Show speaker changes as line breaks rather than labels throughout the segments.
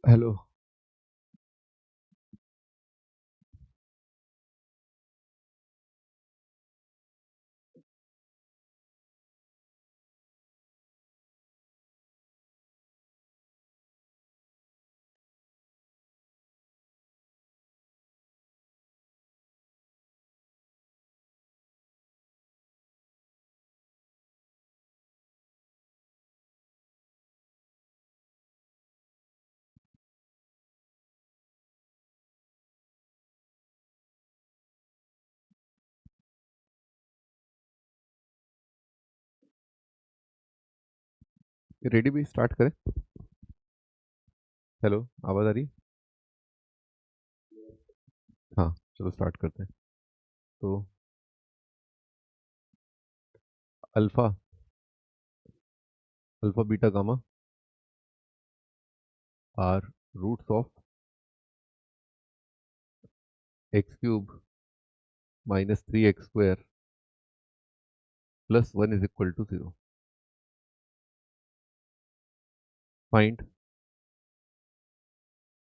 Hello. Ready भी start करें। Hello, आवाज़ आ रही है? हाँ, चलो स्टार्ट करते हैं। तो alpha alpha beta gamma are roots of x cube -3x² +1 is equal to 0। Find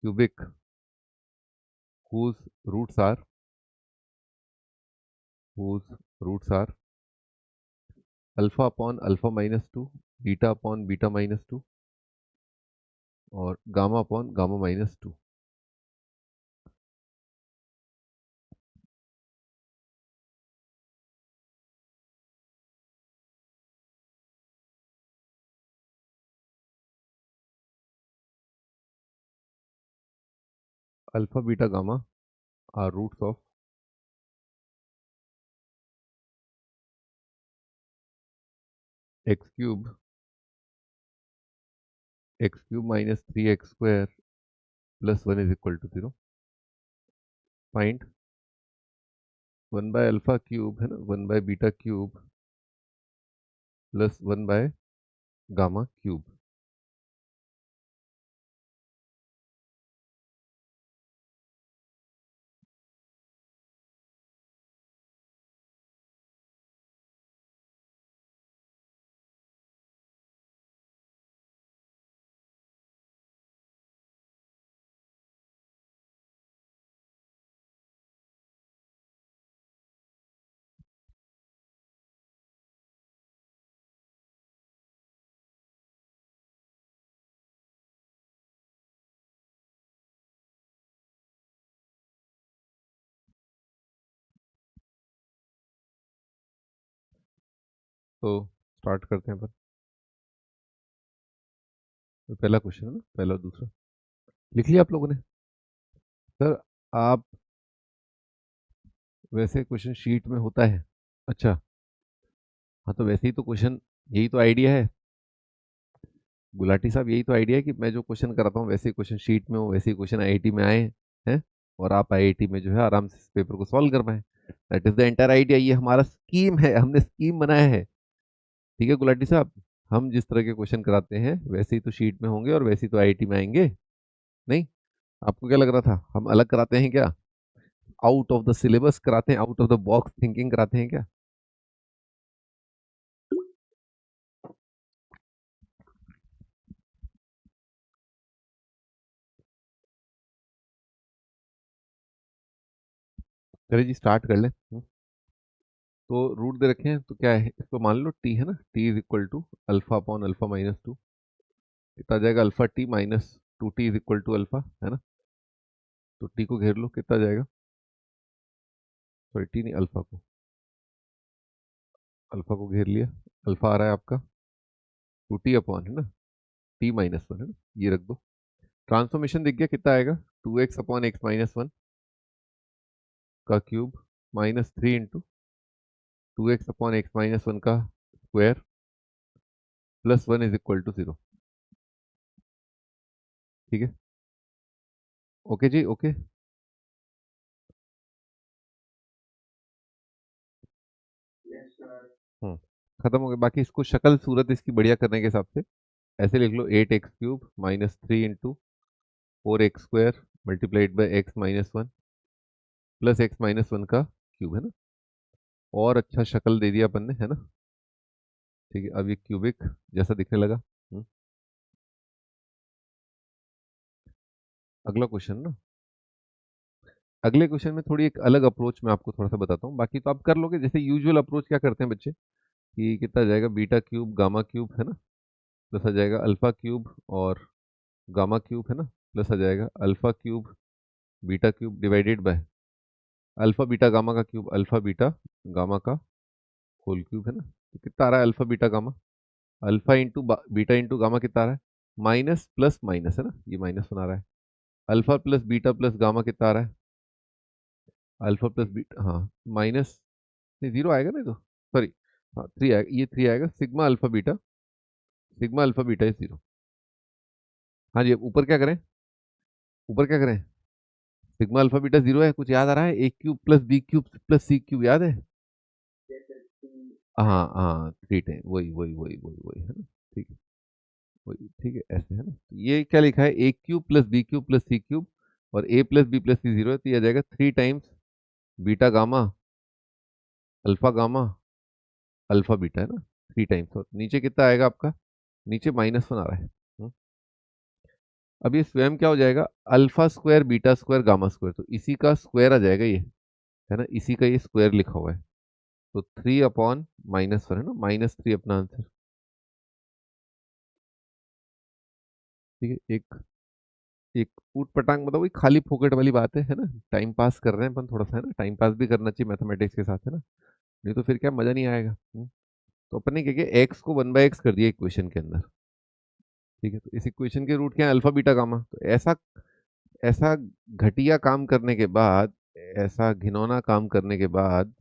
cubic whose roots are whose roots are alpha upon alpha -2, beta upon beta -2 और gamma upon gamma -2। Alpha beta gamma are roots of x cube -3x² +1 is equal to 0। Find 1/अल्फा cube है ना, 1/बीटा cube +1/गामा cube. तो start करते हैं। पर तो पहला क्वेश्चन है ना, पहला और दूसरा लिख लिया आप लोगों ने? सर, आप वैसे क्वेश्चन शीट में होता है। अच्छा, हाँ तो वैसे ही तो क्वेश्चन, यही तो आइडिया है गुलाटी साहब, यही तो आइडिया है कि मैं जो क्वेश्चन कराता हूँ वैसे ही क्वेश्चन शीट में हो, वैसे ही क्वेश्चन आईआईटी में आए हैं और आप आईआईटी में जो है आराम से इस पेपर को सॉल्व कर पाए। That is the entire idea. ये हमारा स्कीम है, हमने स्कीम बनाया है। ठीक है गुलाटी साहब, हम जिस तरह के क्वेश्चन कराते हैं वैसे ही तो शीट में होंगे और वैसे ही तो आईआईटी में आएंगे। नहीं, आपको क्या लग रहा था हम अलग कराते हैं क्या? आउट ऑफ द सिलेबस कराते हैं, out of the box thinking कराते हैं क्या? चलिए जी स्टार्ट कर लें। तो रूट दे रखे हैं तो क्या है, इसको मान लो टी है ना, T is equal to alpha upon alpha -2। कितना आ जाएगा? Alpha T -2t is equal to alpha, है ना? तो टी को घेर लो, कितना जाएगा? सॉरी, टी नहीं, अल्फा को घेर लिया। अल्फा आ रहा है आपका 2t अपॉन, है ना, t-1, है ना, ये रख दो। ट्रांसफॉर्मेशन दिख गया, कितना आएगा? 2x अपॉन x-1 का cube -3 into 2x upon x-1 का स्क्वायर +1 इज इक्वल टू 0। ठीक है, ओके जी, ओके। हम्म खत्म हो गया। बाकी इसको शक्ल सूरत इसकी बढ़िया करने के हिसाब से ऐसे लिख लो, 8x³ -3 into 4x² multiplied by x-1 plus x-1 का क्यूब, है ना? और अच्छा शक्ल दे दिया अपन ने, है ना? ठीक है, अब ये क्यूबिक जैसा दिखने लगा। हम्म, अगला क्वेश्चन ना, अगले क्वेश्चन में थोड़ी एक अलग अप्रोच मैं आपको थोड़ा सा बताता हूँ, बाकी तो आप कर लोगे। जैसे यूजुअल अप्रोच क्या करते हैं बच्चे, कि कितना आ जाएगा, बीटा क्यूब गामा क्यूब है ना, प्लस आ जाएगा अल्फा क्यूब और गामा क्यूब है ना, प्लस आ जाएगा alpha cube beta cube divided by alpha beta gamma का क्यूब, अल्फा बीटा गामा का होल क्यूब है ना। तो कितना आ रहा है alpha beta gamma, alpha into beta into gamma कितना आ रहा है, माइनस प्लस माइनस है ना, ये माइनस बना रहा है। Alpha plus beta plus gamma कितना आ रहा है, अल्फा प्लस बीटा, हाँ माइनस, नहीं जीरो आएगा ना, तो सॉरी, हाँ थ्री आएगा, ये थ्री आएगा, sigma alpha beta is zero. हाँ जी, अब ऊपर क्या करें, ऊपर क्या करें, सिग्मा अल्फा बीटा जीरो है, कुछ याद आ रहा है, A cube plus B cube plus C cube याद है। हाँ हाँ, थ्री टाइम, वही वही वही वही वही है ना, ठीक है, वही ठीक है, ऐसे है ना। तो ये क्या लिखा है, A cube plus B cube plus C cube, और A plus B plus C zero है, तो ये आ जाएगा three times beta gamma alpha gamma alpha beta है ना, थ्री टाइम्स। और नीचे कितना आएगा आपका, नीचे माइनस वन आ रहा है। अब ये स्वयं क्या हो जाएगा, alpha square beta square gamma square, तो इसी का स्क्वायर आ जाएगा ये, है ना, इसी का ये स्क्वायर लिखा हुआ है। तो थ्री अपॉन माइनस वन है ना, माइनस थ्री अपना आंसर। ठीक है, एक एक ऊट पटांग मतलब वही खाली फोकट वाली बात है ना, टाइम पास कर रहे हैं अपन थोड़ा सा, है ना, टाइम पास भी करना चाहिए मैथमेटिक्स के साथ, है ना, नहीं तो फिर क्या मजा नहीं आएगा। तो अपन ने क्या किया, एक्स को वन बाई एक्स कर दिया इक्वेशन के अंदर। ठीक है, तो इस इक्वेशन के रूट क्या है, अल्फा बीटा गामा। तो ऐसा ऐसा घटिया काम करने के बाद, ऐसा घिनौना काम करने के बाद,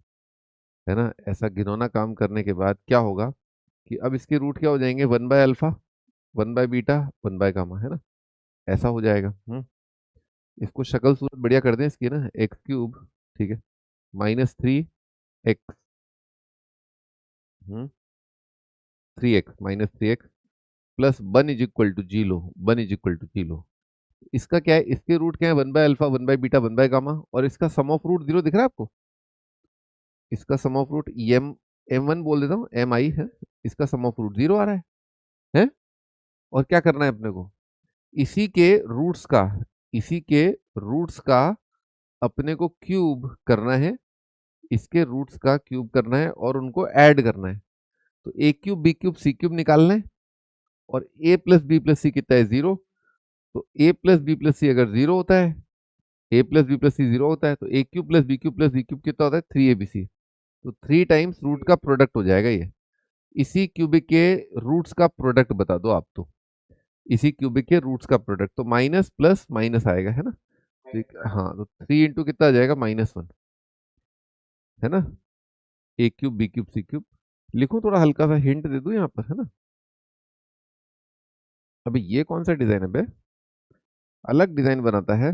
है ना, ऐसा घिनौना काम करने के बाद क्या होगा, कि अब इसके रूट क्या हो जाएंगे, one by alpha, one by beta, one by gamma, है ना, ऐसा हो जाएगा। इसको शक्ल सूरत बढ़िया कर दें इसकी ना, एक्स क्यूब, ठीक है, minus three x, three x minus three x plus one is equal to जी लो, वन इज इक्वल टू जी लो। इसका क्या है, इसके रूट क्या है, one by alpha one by beta one by gamma, और इसका सम ऑफ रूट जीरो दिख रहा है आपको, इसका sum of root M, M one बोल देता हूँ, एम आई है, इसका सम ऑफ रूट जीरो आ रहा है। और क्या करना है अपने को, इसी के रूट्स का, इसी के रूट्स का अपने को क्यूब करना है, इसके रूट्स का क्यूब करना है और उनको ऐड करना है। तो ए cube B cube C cube निकालना है, और ए प्लस बी प्लस सी कितना है, जीरो। तो ए प्लस बी प्लस सी अगर जीरो होता है, A plus B plus C zero होता है, तो ए क्यूब प्लस बी क्यूब कितना होता है, थ्री ए बी सी। तो थ्री टाइम्स रूट का प्रोडक्ट हो जाएगा ये, इसी क्यूबिक के रूट्स का प्रोडक्ट बता दो आप तो, इसी क्यूबिक के रूट्स का प्रोडक्ट, तो माइनस प्लस माइनस आएगा, है ना। ठीक, हाँ, तो थ्री इंटू कितना आ जाएगा, माइनस वन, है ना, ए cube B cube C cube. लिखो, थोड़ा हल्का सा हिंट दे दूं यहाँ पर, है ना। अभी ये कौन सा डिजाइन है बे, अलग डिजाइन बनाता है।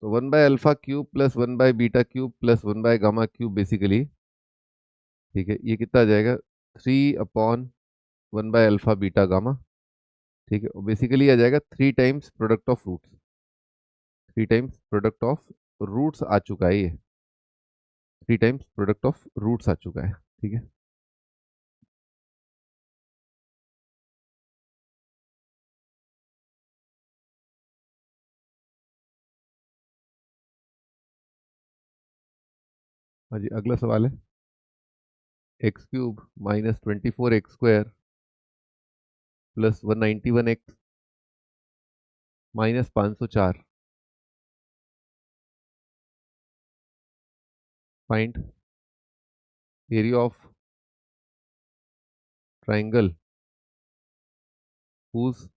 तो one by alpha cube plus one by beta cube plus one by gamma cube basically, ठीक है, ये कितना आ जाएगा, three upon one by alpha beta gamma, ठीक है, बेसिकली आ जाएगा three times product of roots, three times product of roots आ चुका है ये, three times product of roots आ चुका है, ठीक है। हाँ जी, अगला सवाल है, x cube minus twenty four x square plus one ninety one x minus पाँच सौ चार, find area of triangle whose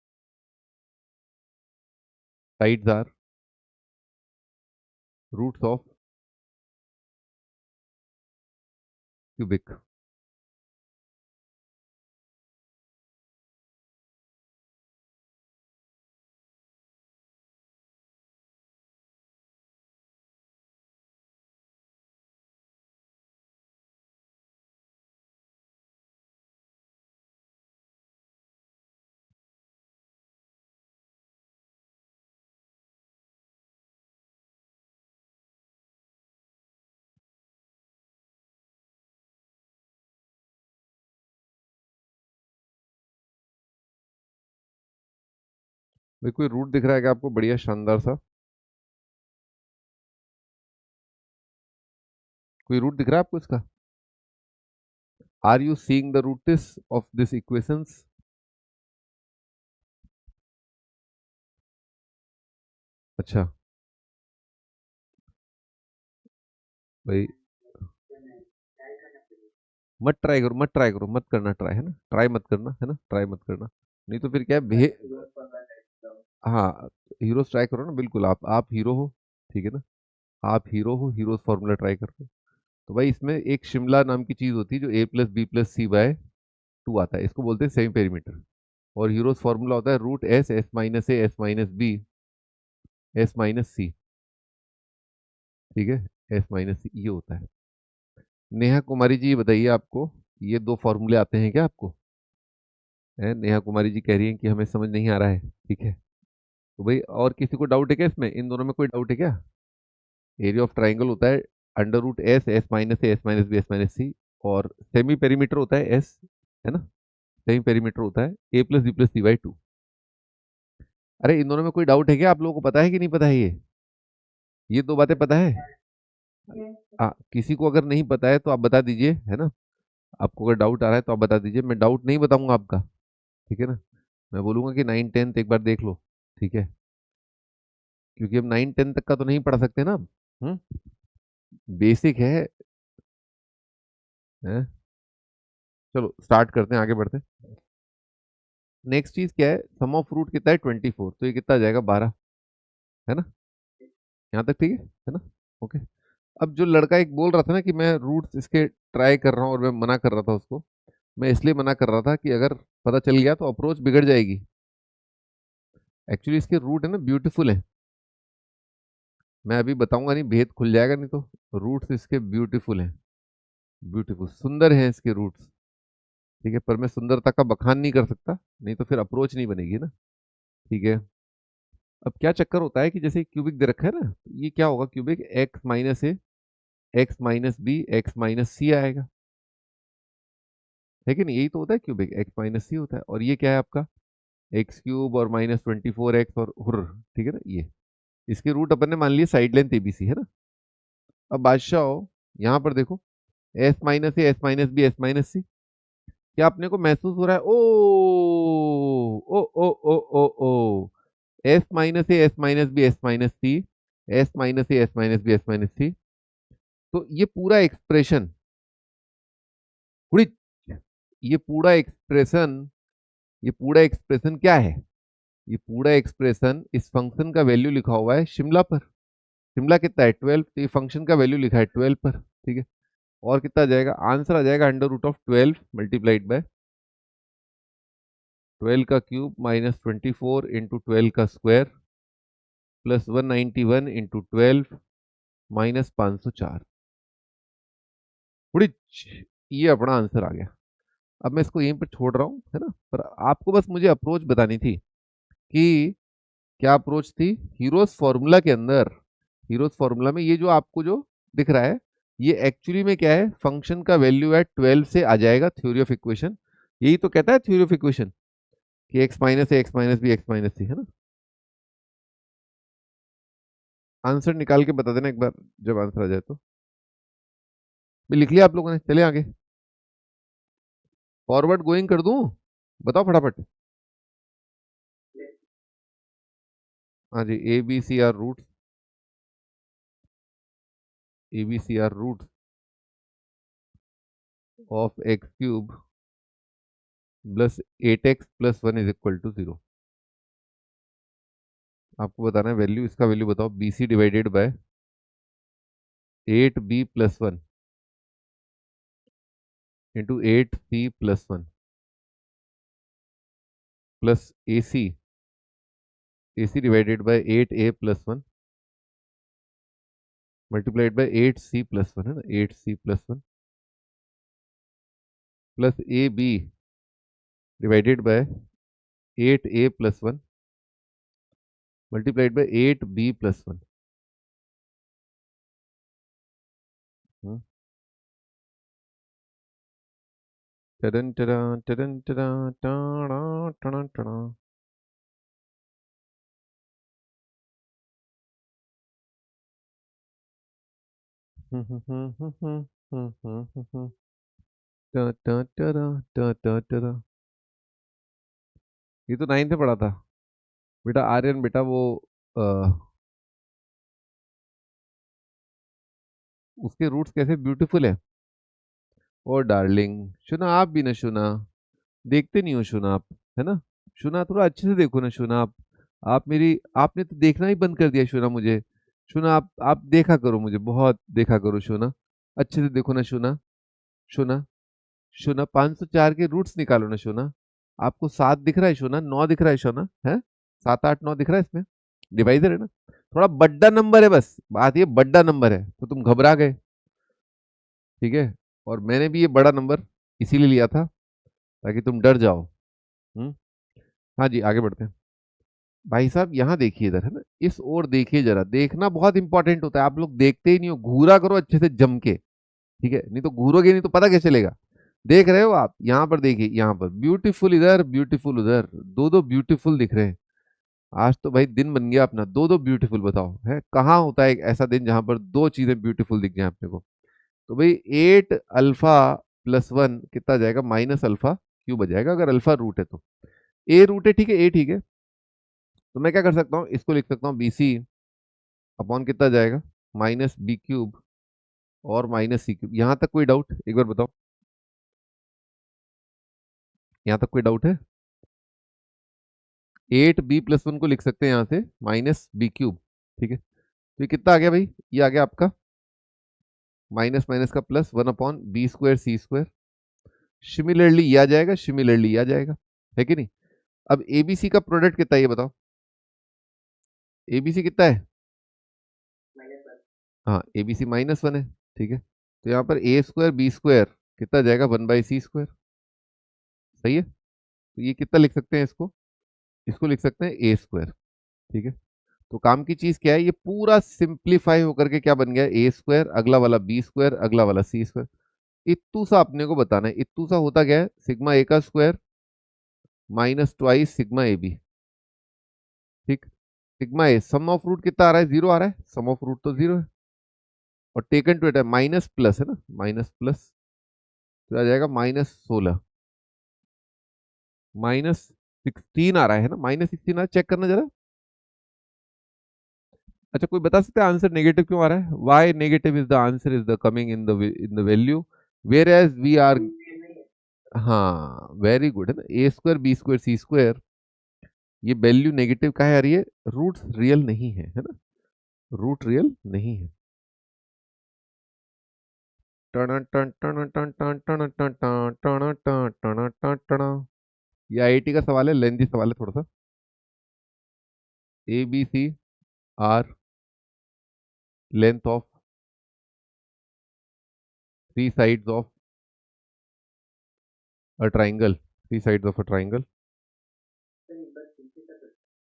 sides are roots of cubic। भाई कोई रूट दिख रहा है क्या आपको, बढ़िया शानदार सा? कोई रूट दिख रहा है आपको इसका? Are you seeing the roots of this equations? अच्छा भाई, मत ट्राई करो, मत ट्राई करो, मत करना ट्राई, है ना, ट्राई मत करना, है ना, ट्राई मत करना। नहीं तो फिर क्या है हाँ, हीरोज ट्राई करो ना, बिल्कुल आप हीरो हो, ठीक है ना, आप हीरो हो, हीरोज फॉर्मूला ट्राई करो। तो भाई इसमें एक शिमला नाम की चीज होती है जो A plus B plus C by two आता है, इसको बोलते हैं सेमी पेरीमीटर। और हीरोज फॉर्मूला होता है root S, S minus A, S minus B, S minus C, ठीक है, एस माइनस सी ये होता है। नेहा कुमारी जी बताइए, आपको ये दो फॉर्मूले आते हैं क्या आपको? है, नेहा कुमारी जी कह रही हैं कि हमें समझ नहीं आ रहा है, ठीक है। तो भाई और किसी को डाउट है क्या इसमें, इन दोनों में कोई डाउट है क्या? एरिया ऑफ ट्राइंगल होता है under root S, S minus A, S minus B, S minus C. और सेमी पेरीमीटर होता है एस, है ना, सेमी पेरीमीटर होता है A plus B plus C by two. अरे इन दोनों में कोई डाउट है क्या, आप लोगों को पता है कि नहीं पता है ये दो बातें पता है? किसी को अगर नहीं पता है तो आप बता दीजिए, है ना, आपको अगर डाउट आ रहा है तो आप बता दीजिए, मैं डाउट नहीं बताऊंगा आपका, ठीक है ना। मैं बोलूंगा कि 9 10 एक बार देख लो, ठीक है, क्योंकि हम 9 10 तक का तो नहीं पढ़ा सकते ना। हम्म, बेसिक है। चलो स्टार्ट करते हैं, आगे बढ़ते हैं। नेक्स्ट चीज क्या है, सम ऑफ रूट कितना है 24, तो ये कितना आ जाएगा 12, है ना, यहाँ तक ठीक है ना, ओके। अब जो लड़का एक बोल रहा था ना कि मैं रूट्स इसके ट्राई कर रहा हूँ और मैं मना कर रहा था उसको, मैं इसलिए मना कर रहा था कि अगर पता चल गया तो अप्रोच बिगड़ जाएगी। एक्चुअली इसके रूट है ना ब्यूटीफुल है, मैं अभी बताऊंगा नहीं, भेद खुल जाएगा नहीं तो। रूट्स इसके ब्यूटीफुल हैं, ब्यूटीफुल सुंदर हैं इसके रूट्स, ठीक है, पर मैं सुंदरता का बखान नहीं कर सकता, नहीं तो फिर अप्रोच नहीं बनेगी ना, ठीक है। अब क्या चक्कर होता है कि जैसे क्यूबिक दे रखा है ना, तो ये क्या होगा, cubic x minus A, x minus B, x minus C आएगा, है कि नहीं, यही तो होता है क्यूबिक, एक्स माइनस सी होता है। और ये क्या है आपका, एक्स क्यूब और -24 एक्स और हुर्र, ठीक है ना, ये इसके रूट अपन ने मान लिए साइड लेंथ एबीसी, है ना। अब बादशाह हो, यहाँ पर देखो, S minus A, S minus B, S minus C, क्या अपने को महसूस हो रहा है, ओ S minus A, S minus B, S minus C, S minus A, S minus B, S minus C. तो ये पूरा एक्सप्रेशन, पूरी ये पूरा एक्सप्रेशन, ये पूरा एक्सप्रेशन क्या है, ये पूरा एक्सप्रेशन इस फंक्शन का वैल्यू लिखा हुआ है शिमला पर। शिमला कितना है 12, तो ये फंक्शन का वैल्यू लिखा है 12 पर, ठीक है। और कितना आ जाएगा, आंसर आ जाएगा under root of 12 multiplied by 12 का क्यूब माइनस 24 इंटू 12 का स्क्वायर प्लस 191 इंटू 12 माइनस 504। बड़ी ये अपना आंसर आ गया। अब मैं इसको यहीं पर छोड़ रहा हूँ, है ना, पर आपको बस मुझे अप्रोच बतानी थी कि क्या अप्रोच थी। हीरोज फॉर्मूला के अंदर, हीरोज फॉर्मूला में ये जो आपको जो दिख रहा है, ये एक्चुअली में क्या है, फंक्शन का वैल्यू है 12 से आ जाएगा, थ्योरी ऑफ इक्वेशन यही तो कहता है, थ्योरी ऑफ इक्वेशन कि x minus A, x minus B, x minus C, है ना। आंसर निकाल के बता देना एक बार जब आंसर आ जाए तो। भी लिख लिया आप लोगों ने, चले आगे, फॉरवर्ड गोइंग कर दूं, बताओ फटाफट। हाँ जी, A B C are root, A B C are root of x cube plus 8x plus 1 is equal to 0। आपको बताना है वैल्यू, इसका वैल्यू बताओ, B C divided by 8b plus 1 into 8c plus 1 plus A C divided by 8a plus 1 multiplied by 8c plus 1, है ना, 8c plus 1 plus A B divided by 8a plus 1 multiplied by 8b plus 1। टडन टडा टडन टडा टाड़ा टड़ा टड़ा। टा टा टरा, टा टा टरा। ये तो 9th में पढ़ा था बेटा। आर्यन बेटा वो अ, उसके रूट्स कैसे ब्यूटीफुल है। और डार्लिंग सुना, आप भी ना सुना, देखते नहीं हो सुना आप, है ना। सुना थोड़ा अच्छे से देखो ना सुना आप मेरी, आपने तो देखना ही बंद कर दिया सुना मुझे। सुना आप देखा करो मुझे, बहुत देखा करो सुना। अच्छे से देखो ना सुना। सुना सुना 504 के रूट्स निकालो ना सुना। आपको 7 दिख रहा है सुना, 9 दिख रहा है सुना, है 7 8 9 दिख रहा है इसमें, डिवाइजर है ना। थोड़ा बड्डा नंबर है, बस बात ये बड्डा नंबर है तो तुम घबरा गए, ठीक है। और मैंने भी ये बड़ा नंबर इसीलिए लिया था ताकि तुम डर जाओ। हम्म। हाँ जी आगे बढ़ते हैं। भाई साहब यहाँ देखिए, इधर है ना, इस ओर देखिए जरा, देखना बहुत इंपॉर्टेंट होता है। आप लोग देखते ही नहीं हो, घूरा करो अच्छे से जम के, ठीक है, नहीं तो घूरोगे नहीं तो पता कैसे चलेगा। देख रहे हो आप, यहाँ पर देखिए, यहाँ पर ब्यूटीफुल इधर, ब्यूटीफुल उधर, दो दो ब्यूटीफुल दिख रहे हैं। आज तो भाई दिन बन गया अपना, दो दो ब्यूटीफुल। बताओ है कहाँ होता है एक ऐसा दिन जहां पर दो चीजें ब्यूटीफुल दिख जाए अपने को। तो भाई 8 अल्फा+1 कितना आ जाएगा, -अल्फा क्यूब आ जाएगा, अगर अल्फा रूट है तो। ए रूट है, ठीक है, ए ठीक है। तो मैं क्या कर सकता हूँ, इसको लिख सकता हूँ BC अपॉन कितना आ जाएगा, -B³ और -C³। यहां तक कोई डाउट, एक बार बताओ, यहां तक कोई डाउट है। 8B+1 को लिख सकते हैं यहाँ से -B³, ठीक है। तो ये कितना आ गया भाई, ये आ गया आपका माइनस माइनस का +1/B²C²। सिमिलरली ये आ जाएगा, सिमिलरली ये आ जाएगा, है कि नहीं। अब एबीसी का प्रोडक्ट कितना है ये बताओ, एबीसी कितना है। हाँ एबीसी -1 है, ठीक है। तो यहाँ पर A²B² कितना आ जाएगा, 1/C²। सही है। तो ये कितना लिख सकते हैं इसको, इसको लिख सकते हैं A², ठीक है। तो काम की चीज क्या है, ये पूरा सिंप्लीफाई होकर के क्या बन गया, A², अगला वाला B², अगला वाला C²। इत्तू सा अपने को बताना है, इत्तू सा होता क्या है, सिग्मा ए का स्क्वायर -2 सिग्मा ए बी, ठीक। Sigma A sum of root कितना आ रहा है, 0 आ रहा है, सम ऑफ रूट तो 0 है। और टेकन टू एट है, माइनस प्लस है ना, माइनस प्लस तो आ जाएगा -16, -16 आ रहा है ना, -16 आ रहा है, चेक करना जरा। अच्छा कोई बता सकता है आंसर नेगेटिव क्यों आ रहा है, why negative is the answer is the coming in the value, whereas we are. हाँ वेरी गुड, है ना, A²B²C², ये वैल्यू नेगेटिव का है, आ रही है, रूट रियल नहीं है ना, रूट रियल नहीं है। टन टन टन टन टन टन टन टन टन टन टन टन टन। ये आईआईटी का सवाल है, लेंथी सवाल है थोड़ा सा। ABC are length of three sides of a triangle, three sides of a triangle.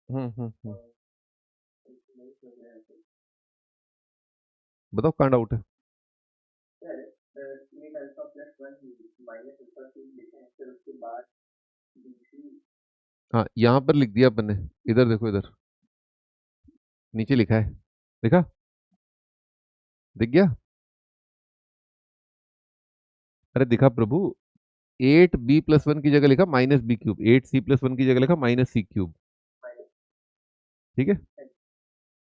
Hmm. बताओ कहाँ डाउट है। हाँ यहाँ पर लिख दिया अपन ने, इधर देखो, इधर नीचे लिखा है, देखा, दिख गया। अरे दिखा प्रभु, 8B+1 की जगह लिखा -B³, 8C+1 की जगह लिखा -C³, ठीक है।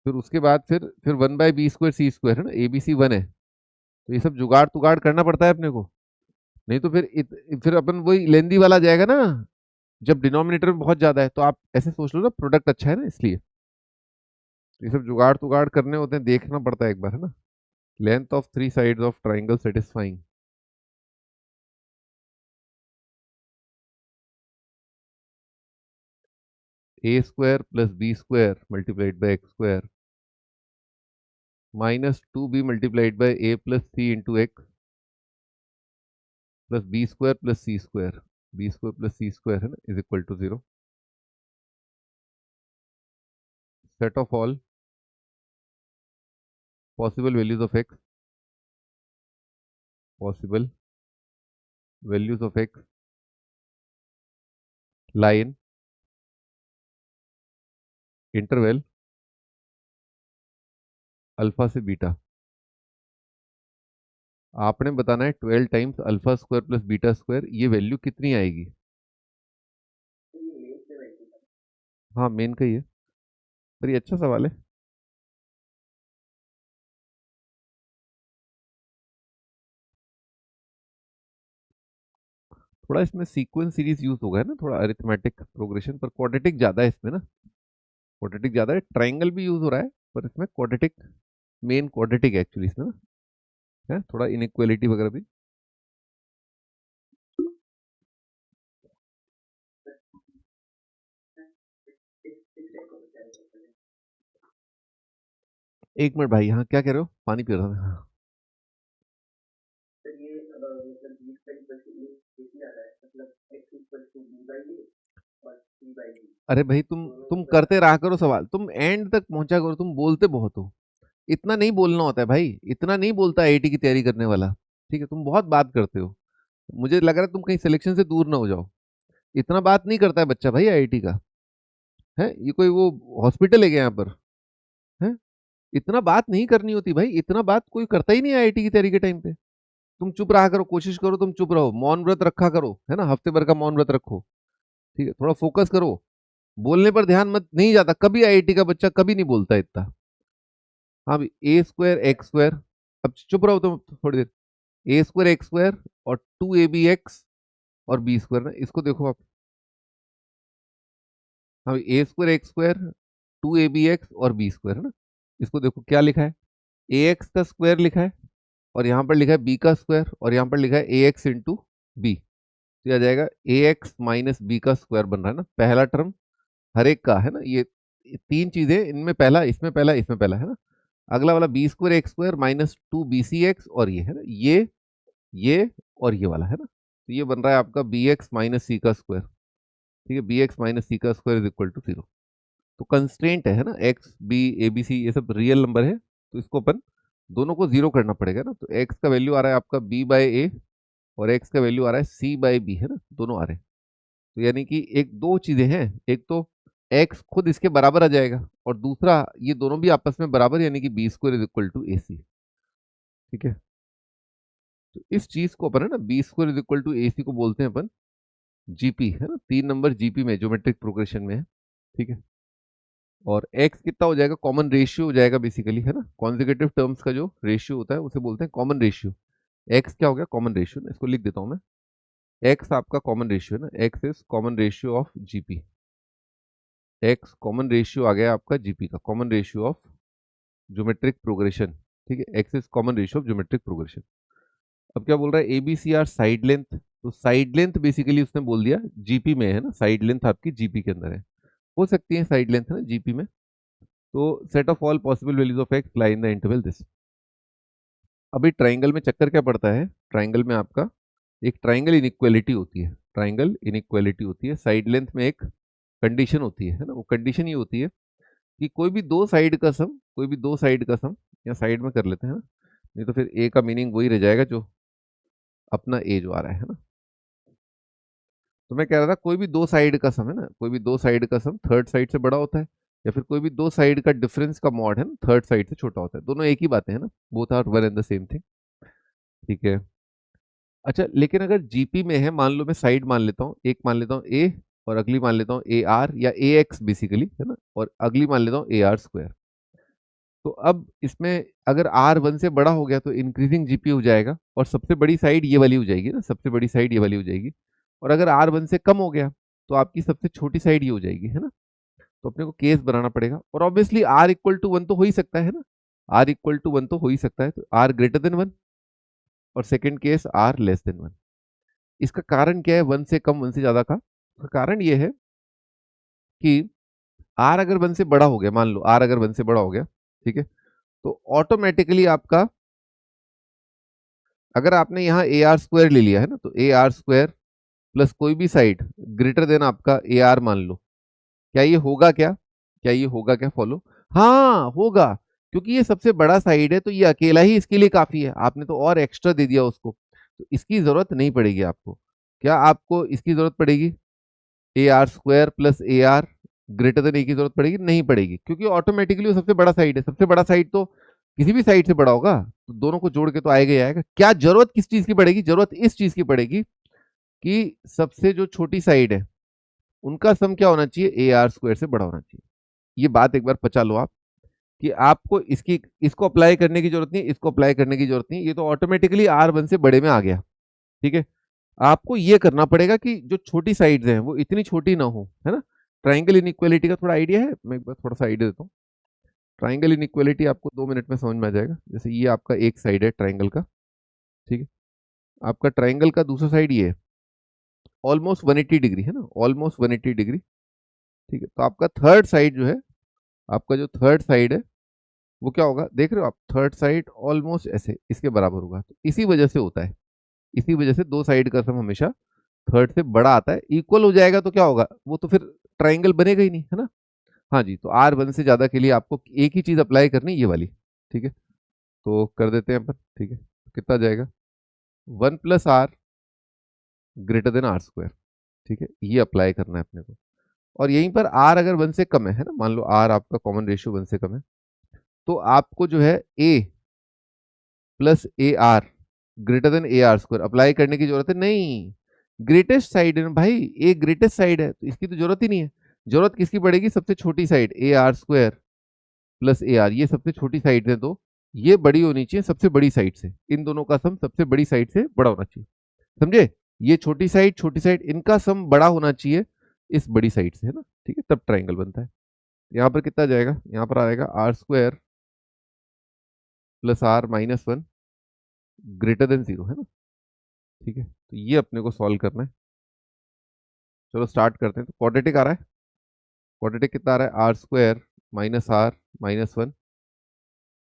फिर उसके बाद फिर 1/B²C² है ना, ABC 1 है। तो ये सब जुगाड़ तुगाड़ करना पड़ता है अपने को, नहीं तो फिर अपन वही लेंदी वाला जाएगा ना। जब डिनोमिनेटर में बहुत ज्यादा है तो आप ऐसे सोच लो ना, प्रोडक्ट अच्छा है ना इसलिए। ये सब जुगाड़ तुगाड़ करने होते हैं, देखना पड़ता है एक बार, है ना। Length of three sides of triangle satisfying, A² + B² multiplied by X² -2B multiplied by A+C × X +B² + C², B² + C² है ना, is equal to 0। Set of all possible values of X, possible values of X line interval alpha से beta. आपने बताना है 12 times alpha square plus beta square, ये value कितनी आएगी? हाँ मेन का ही है, पर ये अच्छा सवाल है। थोड़ा इसमें सीक्वेंस सीरीज यूज होगा है ना, थोड़ा अरिथमेटिक प्रोग्रेशन, पर क्वाड्रेटिक ज्यादा है इसमें ना, क्वाड्रेटिक ज्यादा है। ट्राइंगल भी यूज हो रहा है, पर इसमें क्वाड्रेटिक, मेन क्वाड्रेटिक एक्चुअली इसमें ना है, थोड़ा इनइक्वालिटी वगैरह भी। एक मिनट भाई, हाँ क्या कह रहे हो? पानी पी रहा था हाँ। अरे भाई तुम करते रहा करो सवाल, तुम एंड तक पहुंचा करो, तुम बोलते बहुत हो। इतना नहीं बोलना होता है भाई, इतना नहीं बोलता आईआईटी की तैयारी करने वाला। ठीक है, तुम बहुत बात करते हो, मुझे लग रहा है तुम कहीं सिलेक्शन से दूर ना हो जाओ। इतना बात नहीं करता है बच्चा भाई आईआईटी का, है ये कोई वो हॉस्पिटल है क्या यहाँ पर? है, इतना बात नहीं करनी होती भाई, इतना बात कोई करता ही नहीं आईआईटी की तैयारी के टाइम पे। तुम चुप रहा करो, कोशिश करो तुम चुप रहो, मौन व्रत रखा करो है ना, हफ्ते भर का मौन व्रत रखो। ठीक है, थोड़ा फोकस करो, बोलने पर ध्यान मत, नहीं जाता कभी आईआईटी का बच्चा, कभी नहीं बोलता इतना। हाँ भी ए स्क्वायर एक्स स्क्वायर, अब चुप रहो तुम थोड़ी देर। ए स्क्वायर एक्स स्क्वायर और 2ab x और बी स्क्वायर ना, इसको देखो आप। हाँ A square x square, 2ab x और बी स्क्वायर है ना, इसको देखो क्या लिखा है, ए एक्स का स्क्वायर लिखा है, और यहाँ पर लिखा है बी का स्क्वायर, और यहाँ पर लिखा है ए एक्स इंटू बी। तो यह आ जाएगा ए एक्स माइनस बी का स्क्वायर बन रहा है ना, पहला टर्म हर एक का है ना, ये तीन चीजें, इनमें पहला, इसमें पहला, इसमें पहला है ना। अगला वाला B square x square minus 2bc x, और ये है ना, ये और ये वाला है ना, तो ये बन रहा है आपका बी एक्स माइनस सी का स्क्वायर। ठीक है, बी एक्स माइनस सी का स्क्वायर इज इक्वल टू 0। तो कंस्ट्रेंट है ना, X B A B C ये सब रियल नंबर है, तो इसको अपन दोनों को जीरो करना पड़ेगा ना। तो एक्स का वैल्यू आ रहा है आपका बी बाय ए, और एक्स का वैल्यू आ रहा है सी बाय बी है ना, दोनों आ रहे हैं। तो यानी कि एक दो चीजें हैं, एक तो एक्स खुद इसके बराबर आ जाएगा, और दूसरा ये दोनों भी आपस में बराबर, यानी कि B square is equal to A C. ठीक है, तो इस चीज को अपन है ना, B square is equal to A C को बोलते हैं अपन जीपी है ना, 3 नंबर जीपी में, ज्योमेट्रिक प्रोग्रेशन में है। ठीक है, और x कितना हो जाएगा, कॉमन रेशियो हो जाएगा बेसिकली है ना, कॉन्जिक्यूटिव टर्म्स का जो रेशियो होता है उसे बोलते हैं कॉमन रेशियो। x क्या हो गया, कॉमन रेशियो, इसको लिख देता हूं मैं, x आपका कॉमन रेशियो है ना, x is common ratio of GP. x common ratio आ गया आपका जीपी का, common ratio of geometric progression. ठीक है, x is common ratio of geometric progression. अब क्या बोल रहा है, A B C are side length, तो साइड लेंथ बेसिकली उसने बोल दिया जीपी में है ना, साइड लेंथ आपकी जीपी के अंदर है, हो सकती है साइड लेंथ है ना जीपी में। तो set of all possible values of x lie in the interval this. अभी ट्राइंगल में चक्कर क्या पड़ता है, ट्राइंगल में आपका एक ट्राइंगल इनइक्वालिटी होती है, ट्राइंगल इनइक्वालिटी होती है, साइड लेंथ में एक कंडीशन होती है ना, वो कंडीशन ये होती है कि कोई भी दो साइड का सम, कोई भी दो साइड का सम, या साइड में कर लेते हैं ना, नहीं तो फिर ए का मीनिंग वही रह जाएगा जो अपना ए जो आ रहा है ना। तो मैं कह रहा था कोई भी दो साइड का सम है ना, कोई भी दो साइड का सम थर्ड साइड से बड़ा होता है, या फिर कोई भी दो साइड का डिफरेंस का मॉड है ना, थर्ड साइड से छोटा होता है, दोनों एक ही बातें हैं ना, both are one and the same thing. ठीक है, अच्छा लेकिन अगर जीपी में है, मान लो मैं साइड मान लेता हूँ, एक मान लेता हूँ ए, और अगली मान लेता हूँ ए आर या ए एक्स बेसिकली है ना, और अगली मान लेता हूँ ए आर स्क्वायर। तो अब इसमें अगर आर वन से बड़ा हो गया तो इंक्रीजिंग जीपी हो जाएगा, और सबसे बड़ी साइड ये वाली हो जाएगी ना, सबसे बड़ी साइड ये वाली हो जाएगी। और अगर आर वन से कम हो गया तो आपकी सबसे छोटी साइड ये हो जाएगी है ना। तो अपने को केस बनाना पड़ेगा, और obviously R equal to one तो हो ही सकता है ना, आर इक्वल टू वन तो हो ही सकता है, तो आर ग्रेटर देन वन, और second case R less than one. इसका कारण क्या है, वन से कम वन से ज्यादा का? इसका कारण ये है कि आर अगर वन से बड़ा हो गया, मान लो आर अगर वन से बड़ा हो गया, ठीक है, तो ऑटोमेटिकली आपका, अगर आपने यहाँ ए आर स्क्वायर ले लिया है ना, तो ए आर स्क्वायर प्लस कोई भी साइड ग्रेटर देन आपका ए आर मान लो, क्या ये होगा क्या, क्या ये होगा क्या, फॉलो? हाँ होगा, क्योंकि ये सबसे बड़ा साइड है, तो ये अकेला ही इसके लिए काफी है, आपने तो और एक्स्ट्रा दे दिया उसको, तो इसकी जरूरत नहीं पड़ेगी आपको। क्या आपको इसकी जरूरत पड़ेगी, A R square plus A R greater than A की जरूरत पड़ेगी? नहीं पड़ेगी, क्योंकि ऑटोमेटिकली वो सबसे बड़ा साइड है, सबसे बड़ा साइड तो किसी भी साइड से बड़ा होगा तो दोनों को जोड़ के तो आएगा ही आएगा। क्या जरूरत किस चीज की पड़ेगी? जरूरत इस चीज की पड़ेगी कि सबसे जो छोटी साइड है उनका सम क्या होना चाहिए? ए आर स्क्वायर से बड़ा होना चाहिए। ये बात एक बार पचा लो आप कि आपको इसको अप्लाई करने की जरूरत नहीं, इसको अप्लाई करने की जरूरत नहीं, ये तो ऑटोमेटिकली आर वन से बड़े में आ गया। ठीक है, आपको ये करना पड़ेगा कि जो छोटी साइड्स हैं वो इतनी छोटी ना हो, है ना। ट्राइंगल इनइक्वालिटी का थोड़ा आइडिया है, मैं एक बार थोड़ा सा आइडिया देता हूँ। ट्राइंगल इनइक्वालिटी आपको 2 मिनट में समझ में आ जाएगा। जैसे ये आपका एक साइड है ट्राइंगल का, ठीक है, आपका ट्राइंगल का दूसरा साइड ये है, ऑलमोस्ट 180 डिग्री है ना, ऑलमोस्ट 180 डिग्री। ठीक है, तो आपका थर्ड साइड जो है, आपका जो थर्ड साइड है वो क्या होगा? देख रहे हो आप, थर्ड साइड ऑलमोस्ट ऐसे इसके बराबर होगा। तो इसी वजह से होता है, इसी वजह से दो साइड का सम हमेशा थर्ड से बड़ा आता है। इक्वल हो जाएगा तो क्या होगा? वो तो फिर ट्राइंगल बनेगा ही नहीं, है ना। हाँ जी, तो आर वन से ज्यादा के लिए आपको एक ही चीज अप्लाई करनी, ये वाली। ठीक है, तो कर देते हैं अपन। ठीक है, तो कितना जाएगा? 1 + r greater than R square. ठीक है, ये अप्लाई करना है अपने को। और यहीं पर आर अगर 1 से कम है ना, मान लो आर आपका कॉमन रेशियो 1 से कम है, तो आपको जो है A plus A R greater than A R square apply करने की जरूरत है नहीं। ग्रेटेस्ट साइड है ना भाई, ए ग्रेटेस्ट साइड है तो इसकी तो जरूरत ही नहीं है। जरूरत किसकी पड़ेगी? सबसे छोटी side A R square plus A are, ये सबसे छोटी साइड है तो ये बड़ी होनी चाहिए सबसे बड़ी साइड से। इन दोनों का सम सबसे बड़ी साइड से बड़ा होना चाहिए, समझे। ये छोटी साइड इनका सम बड़ा होना चाहिए इस बड़ी साइड से, है ना। ठीक है, तब ट्राइंगल बनता है। यहाँ पर कितना जाएगा? यहाँ पर आएगा R square plus R minus one greater than zero, है ना। ठीक है, तो ये अपने को सॉल्व करना है। चलो स्टार्ट करते हैं। तो क्वाड्रेटिक आ रहा है, क्वाड्रेटिक कितना आ रहा है? R square minus R minus one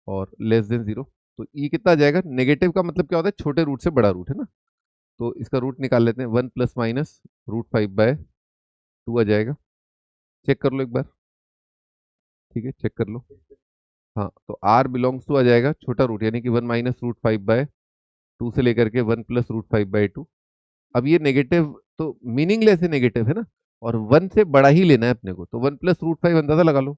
और लेस देन जीरो। तो ये कितना आ जाएगा? नेगेटिव का मतलब क्या होता है? छोटे रूट से बड़ा रूट, है ना। तो इसका रूट निकाल लेते हैं। 1 + -√5/2 आ जाएगा। चेक कर लो एक बार। ठीक है, चेक कर लो। हाँ, तो आर बिलोंग्स टू आ जाएगा छोटा रूट, यानी कि 1 - √5/2 से लेकर के 1 + √5/2। अब ये नेगेटिव तो मीनिंगलेस है, नेगेटिव है ना, और 1 से बड़ा ही लेना है अपने को। तो 1 + √5 अंदाजा लगा लो।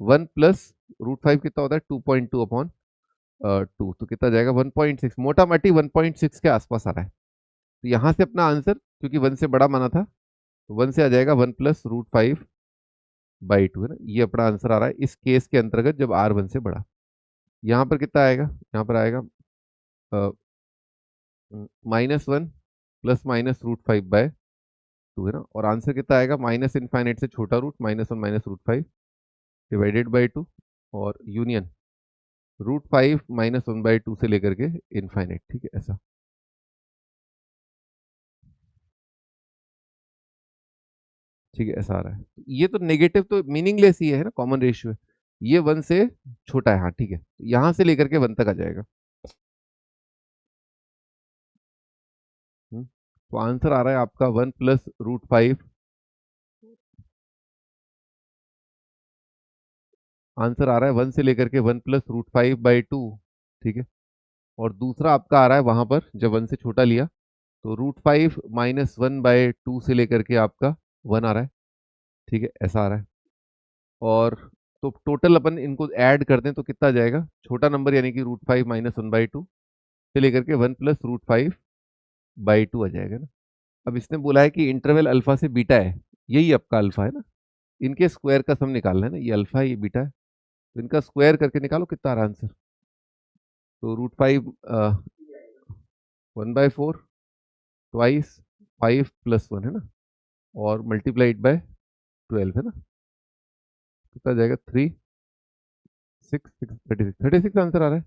1 + √5 कितना होता है? 2.2/2। तो कितना जाएगा? 1.6, मोटा माटी 1.6 के आसपास आ रहा है। तो यहाँ से अपना आंसर, क्योंकि 1 से बड़ा माना था, तो 1 से आ जाएगा 1 + √5/2, है ना। ये अपना आंसर आ रहा है इस केस के अंतर्गत जब आर 1 से बड़ा। यहाँ पर कितना आएगा? यहाँ पर आएगा -1 +-√5/2, है ना। और आंसर कितना आएगा? माइनस इनफाइनाइट से छोटा रूट -1 - √5 डिवाइडेड बाई 2 और यूनियन √5 -1/2 से लेकर के इनफाइनाइट। ठीक है, ऐसा। ठीक है, ऐसा आ रहा है। ये तो नेगेटिव तो मीनिंगलेस ही है ना, कॉमन रेशियो है। ये 1 से छोटा है, हाँ ठीक है, यहाँ से लेकर के 1 तक आ जाएगा। तो आंसर आ रहा है आपका 1 + √5। आंसर आ रहा है 1 से लेकर के 1 + √5/2। ठीक है, और दूसरा आपका आ रहा है वहां पर जब 1 से छोटा लिया, तो √5 -1/2 से लेकर के आपका 1 आ रहा है। ठीक है, ऐसा आ रहा है। और तो टोटल अपन इनको ऐड कर दें तो कितना आ जाएगा? छोटा नंबर यानी कि √5 -1/2 से लेकर के 1 + √5/2 आ जाएगा ना। अब इसने बोला है कि इंटरवल अल्फा से बीटा है, यही आपका अल्फा है ना। इनके स्क्वायर का सम निकालना है ना, ये अल्फा है ये बीटा है, तो इनका स्क्वायर करके निकालो कितना आ रहा है आंसर। तो √5 1/4 ट्वाइस 5 + 1, है ना, और मल्टीप्लाइड बाय 12, है ना। कितना जाएगा? 36 आंसर आ रहा है।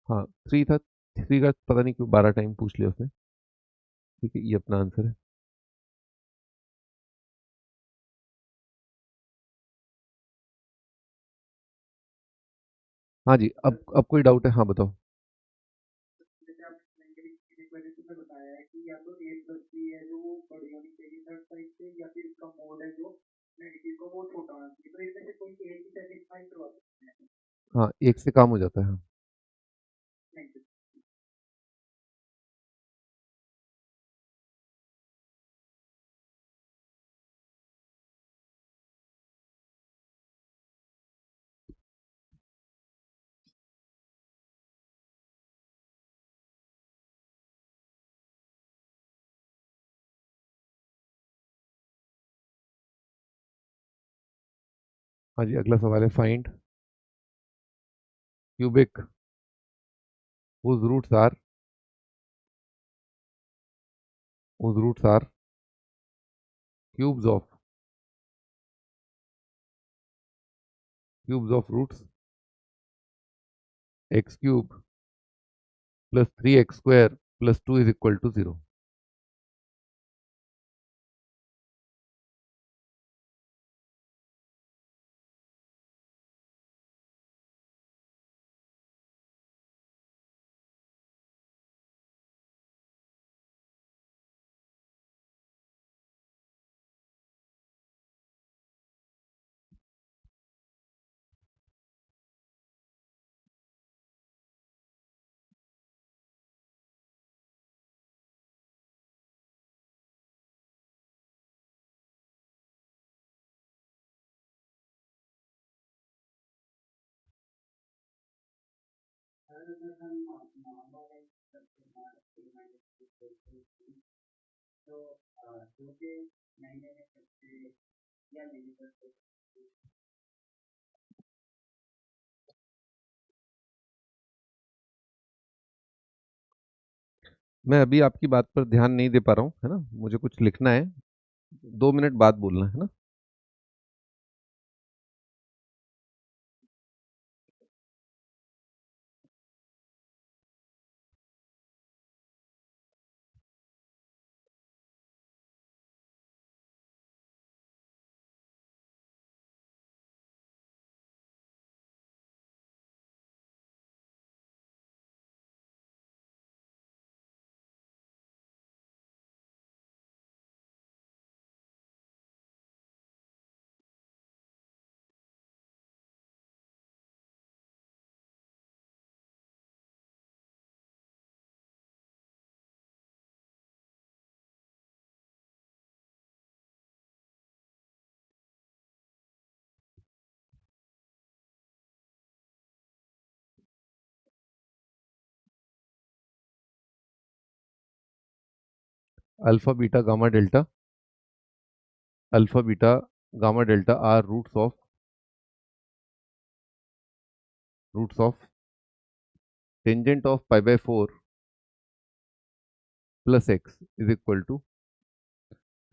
हाँ 3 था, 3 का पता नहीं क्यों 12 टाइम पूछ लिया उसने। ठीक है, ये अपना आंसर है। हाँ जी, अब कोई डाउट है? हाँ बताओ। हाँ, एक से काम हो जाता है, हाँ। हाँ जी, अगला सवाल है find cubic whose roots are cubes of roots x cube plus 3x square plus 2 is equal to 0. मैं अभी आपकी बात पर ध्यान नहीं दे पा रहा हूँ, है ना, मुझे कुछ लिखना है, 2 मिनट बाद बोलना है ना। Alpha beta gamma delta, alpha beta gamma delta are roots of tangent of pi by 4 plus X is equal to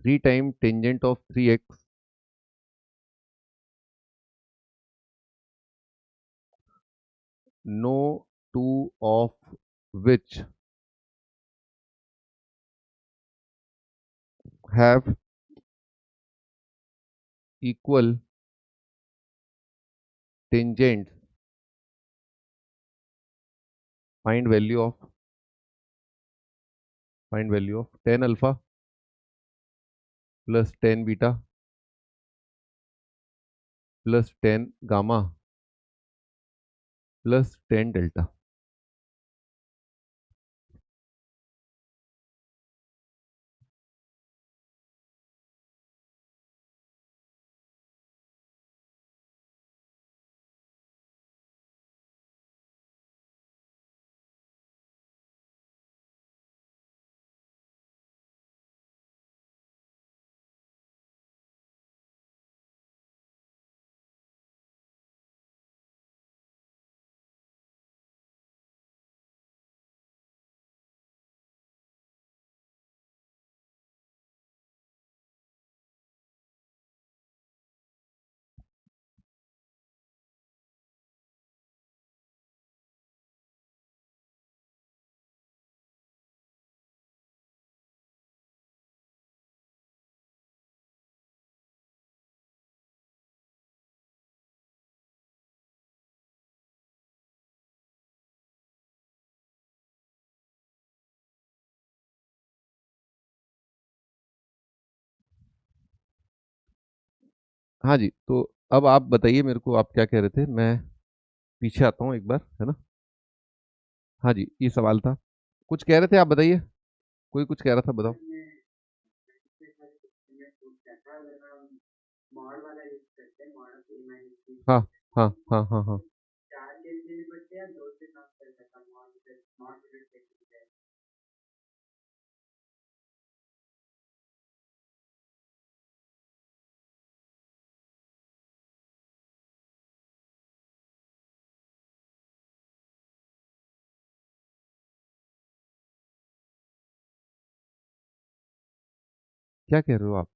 3 time tangent of 3x, no two of which have equal tangents. Find value of tan alpha plus tan beta plus tan gamma plus tan delta. हाँ जी, तो अब आप बताइए मेरे को, आप क्या कह रहे थे, मैं पीछे आता हूँ एक बार, है ना। हाँ जी, ये सवाल था, कुछ कह रहे थे आप, बताइए, कोई कुछ कह रहा था, बताओ। हाँ हाँ हाँ हाँ हाँ। क्या कह रहे हो आप?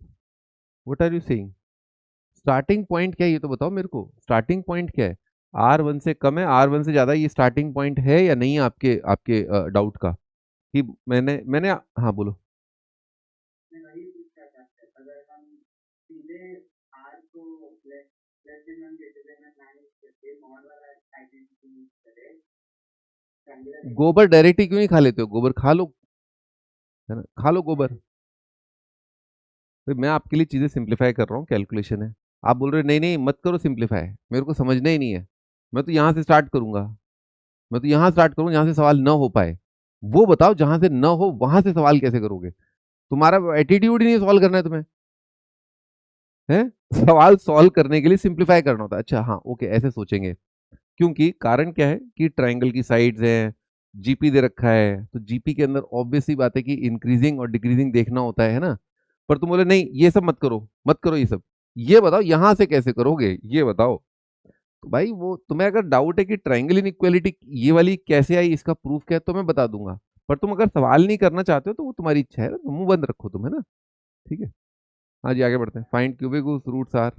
What are you saying? Starting point क्या है ये तो बताओ मेरे को, स्टार्टिंग पॉइंट क्या है? R1 से कम है, R1 से ज्यादा, ये स्टार्टिंग पॉइंट है या नहीं है आपके आपके डाउट का? कि मैंने हाँ बोलो। गोबर डायरेक्ट ही क्यों नहीं खा लेते हो? गोबर खा लो, है ना, खा लो गोबर। भाई मैं आपके लिए चीजें सिंप्लीफाई कर रहा हूँ, कैलकुलेशन है। आप बोल रहे हो नहीं नहीं मत करो सिंप्लीफाई, मेरे को समझना ही नहीं है। मैं तो यहाँ से स्टार्ट करूंगा, मैं तो यहाँ स्टार्ट करूंगा जहाँ से सवाल ना हो पाए। वो बताओ जहां से ना हो वहां से सवाल कैसे करोगे? तुम्हारा एटीट्यूड ही नहीं सॉल्व करना है तुम्हें, है? सवाल सॉल्व करने के लिए सिंप्लीफाई करना होता है। अच्छा हाँ ओके, ऐसे सोचेंगे। क्योंकि कारण क्या है कि ट्रायंगल की साइड्स हैं, जीपी दे रखा है, तो जीपी के अंदर ऑब्वियस सी बात है कि इंक्रीजिंग और डिक्रीजिंग देखना होता है ना। पर तुम बोले नहीं ये सब मत करो, मत करो ये सब। ये बताओ यहां से कैसे करोगे, ये बताओ। तो भाई वो तुम्हें अगर डाउट है कि ट्रायंगल इनइक्वालिटी ये वाली कैसे आई, इसका प्रूफ क्या है, तो मैं बता दूंगा। पर तुम अगर सवाल नहीं करना चाहते हो तो वो तुम्हारी इच्छा है ना, तो मुंह बंद रखो तुम, है ना। ठीक है। हाँ जी आगे बढ़ते हैं। Find cubic roots are.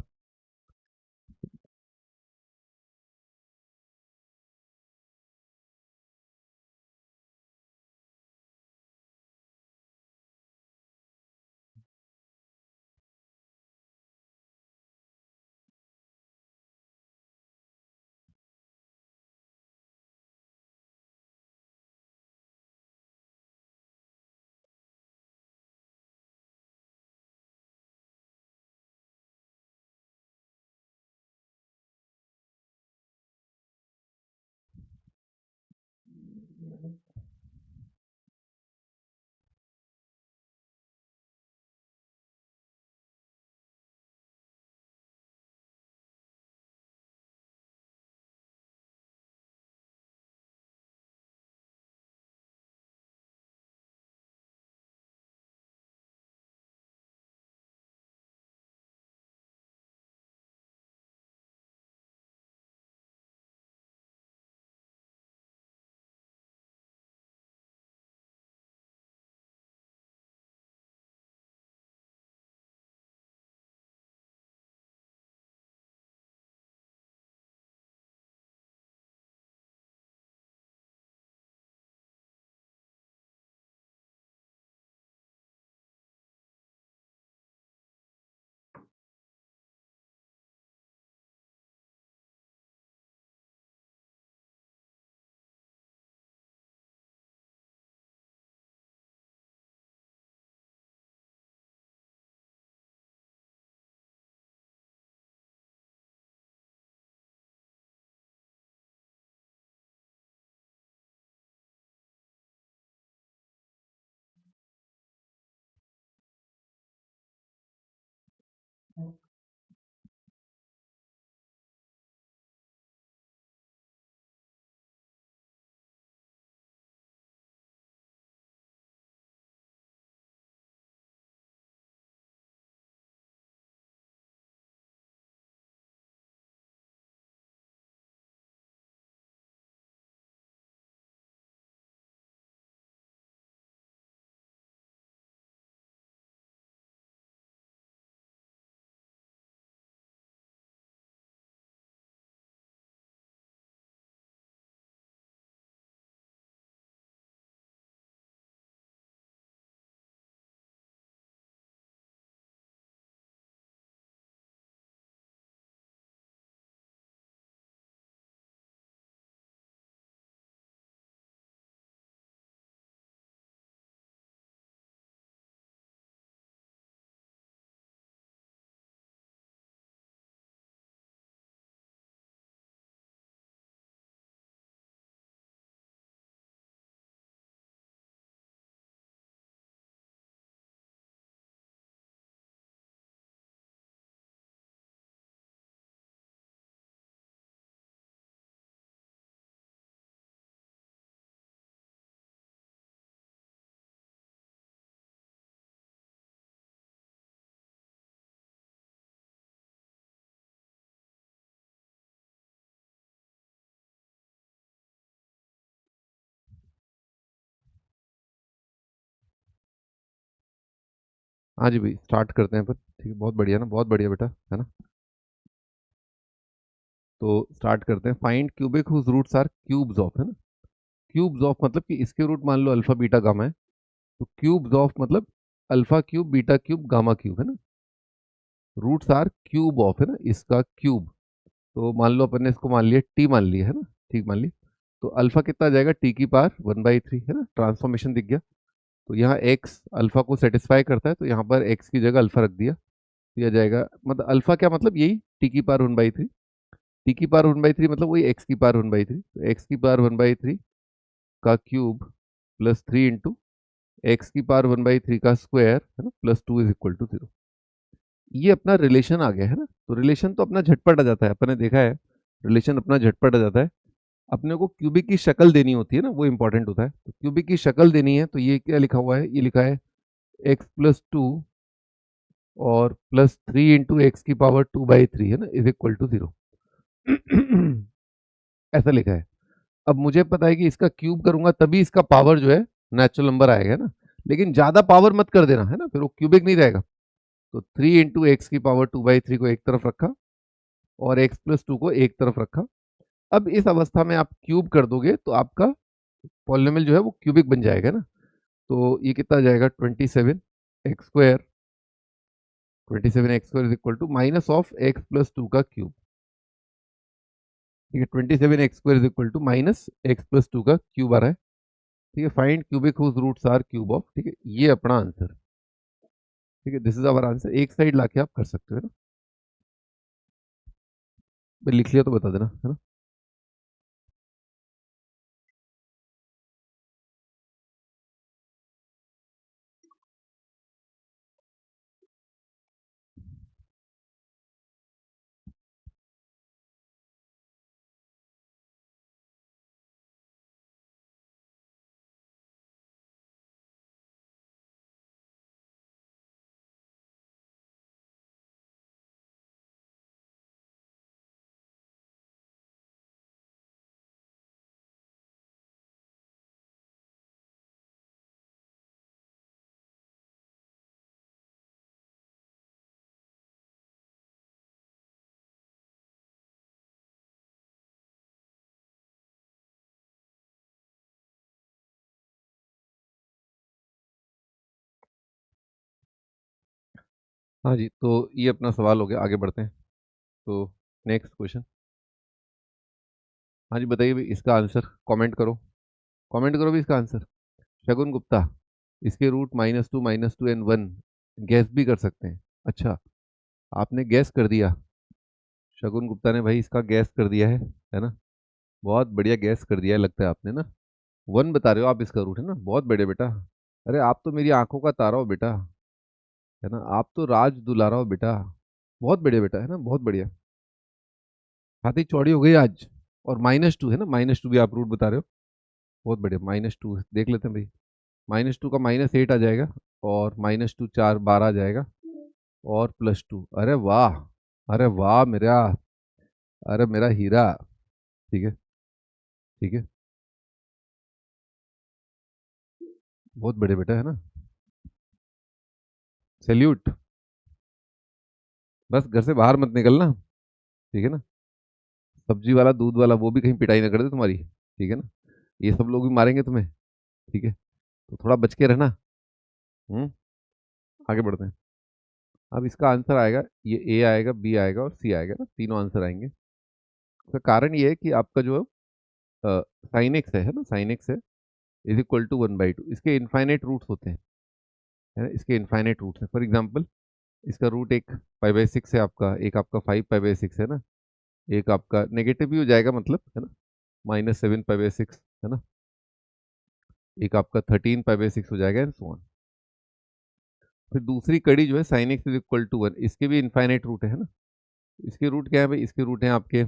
हाँ जी भाई, स्टार्ट करते हैं पर, ठीक है, बहुत बढ़िया ना, बहुत बढ़िया बेटा, है ना। तो स्टार्ट करते हैं। Find cubic whose roots are cubes of, है ना। क्यूब्स ऑफ मतलब कि इसके रूट मान लो अल्फा बीटा गामा है, तो क्यूब्स ऑफ मतलब alpha cube beta cube gamma cube, है ना। रूट्स आर क्यूब ऑफ, है ना, इसका क्यूब। तो मान लो अपन ने इसको मान लिया टी मान लिया, है ना, ठीक मान लिया। तो अल्फा कितना आ जाएगा, टी की पावर 1/3, है ना, ट्रांसफॉर्मेशन दिख गया। तो यहाँ एक्स अल्फा को सेटिस्फाई करता है, तो यहाँ पर एक्स की जगह अल्फा रख दिया, तो यह जाएगा, मतलब अल्फा क्या मतलब यही टी की पावर 1/3। टी की पावर 1/3 मतलब वही एक्स की पावर 1/3, तो एक्स की पावर 1/3 का क्यूब प्लस 3 इंटू एक्स की पावर 1/3 का स्क्वायर, है ना, प्लस 2 इज इक्वल टू 0। ये अपना रिलेशन आ गया, है ना। तो रिलेशन तो अपना झटपट आ जाता है, अपन ने देखा है, रिलेशन अपना झटपट आ जाता है। अपने को क्यूबिक की शक्ल देनी होती है ना, वो इंपॉर्टेंट होता है। तो क्यूबिक की शक्ल देनी है, तो ये क्या लिखा हुआ है, ये लिखा है x+2 और +3 × x की पावर 2/3, है ना, इज इक्वल टू 0। ऐसा लिखा है। अब मुझे पता है कि इसका क्यूब करूंगा तभी इसका पावर जो है नेचुरल नंबर आएगा ना। लेकिन ज्यादा पावर मत कर देना, है ना, फिर वो क्यूबिक नहीं रहेगा। तो 3 × x की पावर 2/3 को एक तरफ रखा और x+2 को एक तरफ रखा। अब इस अवस्था में आप क्यूब कर दोगे तो आपका पॉलिनोमियल जो है वो क्यूबिक बन जाएगा ना। तो ये कितना आ जाएगा, 27x² 27x² is equal to minus of x+2 का क्यूब। ठीक है, 27x² is equal to minus x+2 का क्यूब आ रहा है। ठीक है, find cubic whose roots are cube of. ठीक है, ये अपना आंसर। ठीक है, दिस इज आवर आंसर। एक साइड लाके आप कर सकते हो ना, मैं लिख लिया तो बता देना, है ना। हाँ जी, तो ये अपना सवाल हो गया, आगे बढ़ते हैं। तो नेक्स्ट क्वेश्चन। हाँ जी, बताइए भाई इसका आंसर, कमेंट करो, कमेंट करो भी इसका आंसर। शगुन गुप्ता, इसके रूट -2 -2 एंड 1 गैस भी कर सकते हैं। अच्छा, आपने गैस कर दिया, शगुन गुप्ता ने भाई इसका गैस कर दिया है ना। बहुत बढ़िया गैस कर दिया है लगता है आपने ना। 1 बता रहे हो आप इसका रूट, है ना, बहुत बढ़िया बेटा। अरे आप तो मेरी आंखों का तारा हो बेटा, है ना, आप तो राज दुलारा हो बेटा। बहुत बढ़िया बेटा, है ना, बहुत बढ़िया। छाती चौड़ी हो गई आज। और -2 है ना, -2 भी आप रूट बता रहे हो। बहुत बढ़िया, -2 देख लेते हैं भाई। -2 का -8 आ जाएगा, और -2 4 12 आ जाएगा, और +2। अरे वाह, अरे वाह मेरा, अरे मेरा हीरा। ठीक है, ठीक है, बहुत बढ़िया बेटा, है ना। सैल्यूट। बस घर से बाहर मत निकलना, ठीक है ना। सब्जी वाला दूध वाला वो भी कहीं पिटाई ना कर दे तुम्हारी, ठीक है ना। ये सब लोग भी मारेंगे तुम्हें, ठीक है, तो थोड़ा बच के रहना। हम्म, आगे बढ़ते हैं। अब इसका आंसर आएगा, ये ए आएगा, बी आएगा और सी आएगा ना, तीनों आंसर आएंगे। इसका कारण ये है कि आपका जो साइन एक्स है ना, साइन एक्स है इज इक्वल टू 1/2। इसके इनफाइनाइट रूट्स होते हैं, है ना, इसके इनफाइनाइट रूट्स हैं। फॉर एग्जाम्पल, इसका रूट एक 5/6 है आपका, एक आपका 5π/6 है ना, एक आपका नेगेटिव भी हो जाएगा मतलब, है ना, -7π/6, है ना, एक आपका 13π/6 हो जाएगा, एंड सो ऑन। फिर दूसरी कड़ी जो है sine x is equal to 1, इसके भी इनफाइनाइट रूट है ना। इसके रूट क्या है भाई, इसके रूट हैं आपके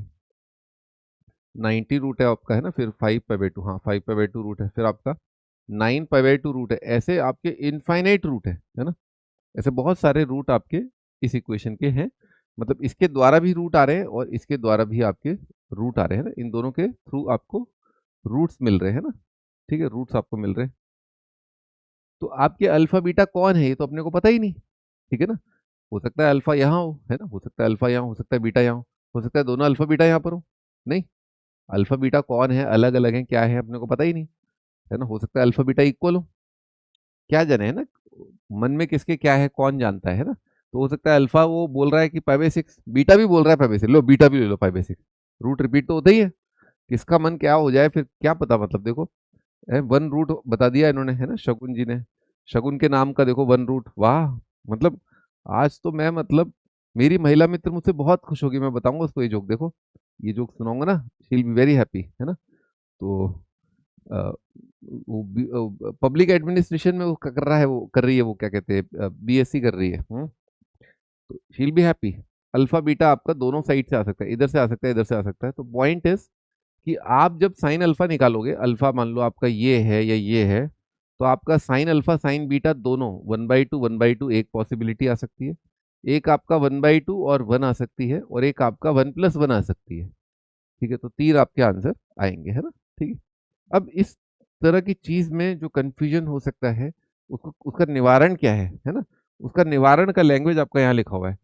90 रूट है आपका, है ना, फिर 5π/2, हाँ 5π/2 रूट है, फिर आपका 9π/2 रूट है। ऐसे आपके इनफाइनाइट रूट है ना। ऐसे बहुत सारे रूट आपके इस इक्वेशन के हैं। मतलब इसके द्वारा भी रूट आ रहे हैं और इसके द्वारा भी आपके रूट आ रहे हैं ना, इन दोनों के थ्रू आपको रूट्स मिल रहे हैं ना। ठीक है, रूट्स आपको मिल रहे हैं। तो आपके अल्फा बीटा कौन है ये तो अपने को पता ही नहीं, ठीक है ना। हो सकता है अल्फा यहाँ हो, है ना, हो सकता है अल्फा यहाँ, हो सकता है बीटा यहाँ हो सकता है दोनों अल्फा बीटा यहाँ पर हो। नहीं, अल्फा बीटा कौन है, अलग अलग है, क्या है अपने को पता ही नहीं, है ना। हो सकता है अल्फा बीटा इक्वल हो, क्या जाने, है ना, मन में किसके क्या है कौन जानता है ना। तो हो सकता है अल्फा वो बोल रहा है कि 5/6, बीटा भी बोल रहा है 5/6, लो बीटा भी ले लो 5/6, रूट रिपीट तो होता ही है। किसका मन क्या हो जाए फिर क्या पता, मतलब देखो, वन रूट बता दिया इन्होंने, है ना, शकुन जी ने, शकुन के नाम का देखो वन रूट, वाह। मतलब आज तो मैं, मतलब मेरी महिला मित्र मुझसे बहुत खुश होगी, मैं बताऊंगा उसको ये जोक, देखो ये जोक सुनाऊंगा ना, she will be very happy, है ना। तो पब्लिक एडमिनिस्ट्रेशन में वो कर रहा है, वो कर रही है, वो क्या कहते हैं, बीएससी कर रही है, तो she will be happy. Alpha beta आपका दोनों साइड से आ सकता है, इधर से आ सकता है, इधर से आ सकता है। तो पॉइंट इज कि आप जब साइन अल्फा निकालोगे, अल्फा मान लो आपका ये है या ये है, तो आपका साइन अल्फा साइन बीटा दोनों 1/2 एक पॉसिबिलिटी आ सकती है, एक आपका 1/2 और 1 आ सकती है, और एक आपका 1+1 आ सकती है। ठीक है, तो 3 आपके आंसर आएंगे, है ना। ठीक है, अब इस तरह की चीज में जो कंफ्यूजन हो सकता है, उसको, उसका निवारण क्या है ना। उसका निवारण का लैंग्वेज आपका यहाँ लिखा हुआ है,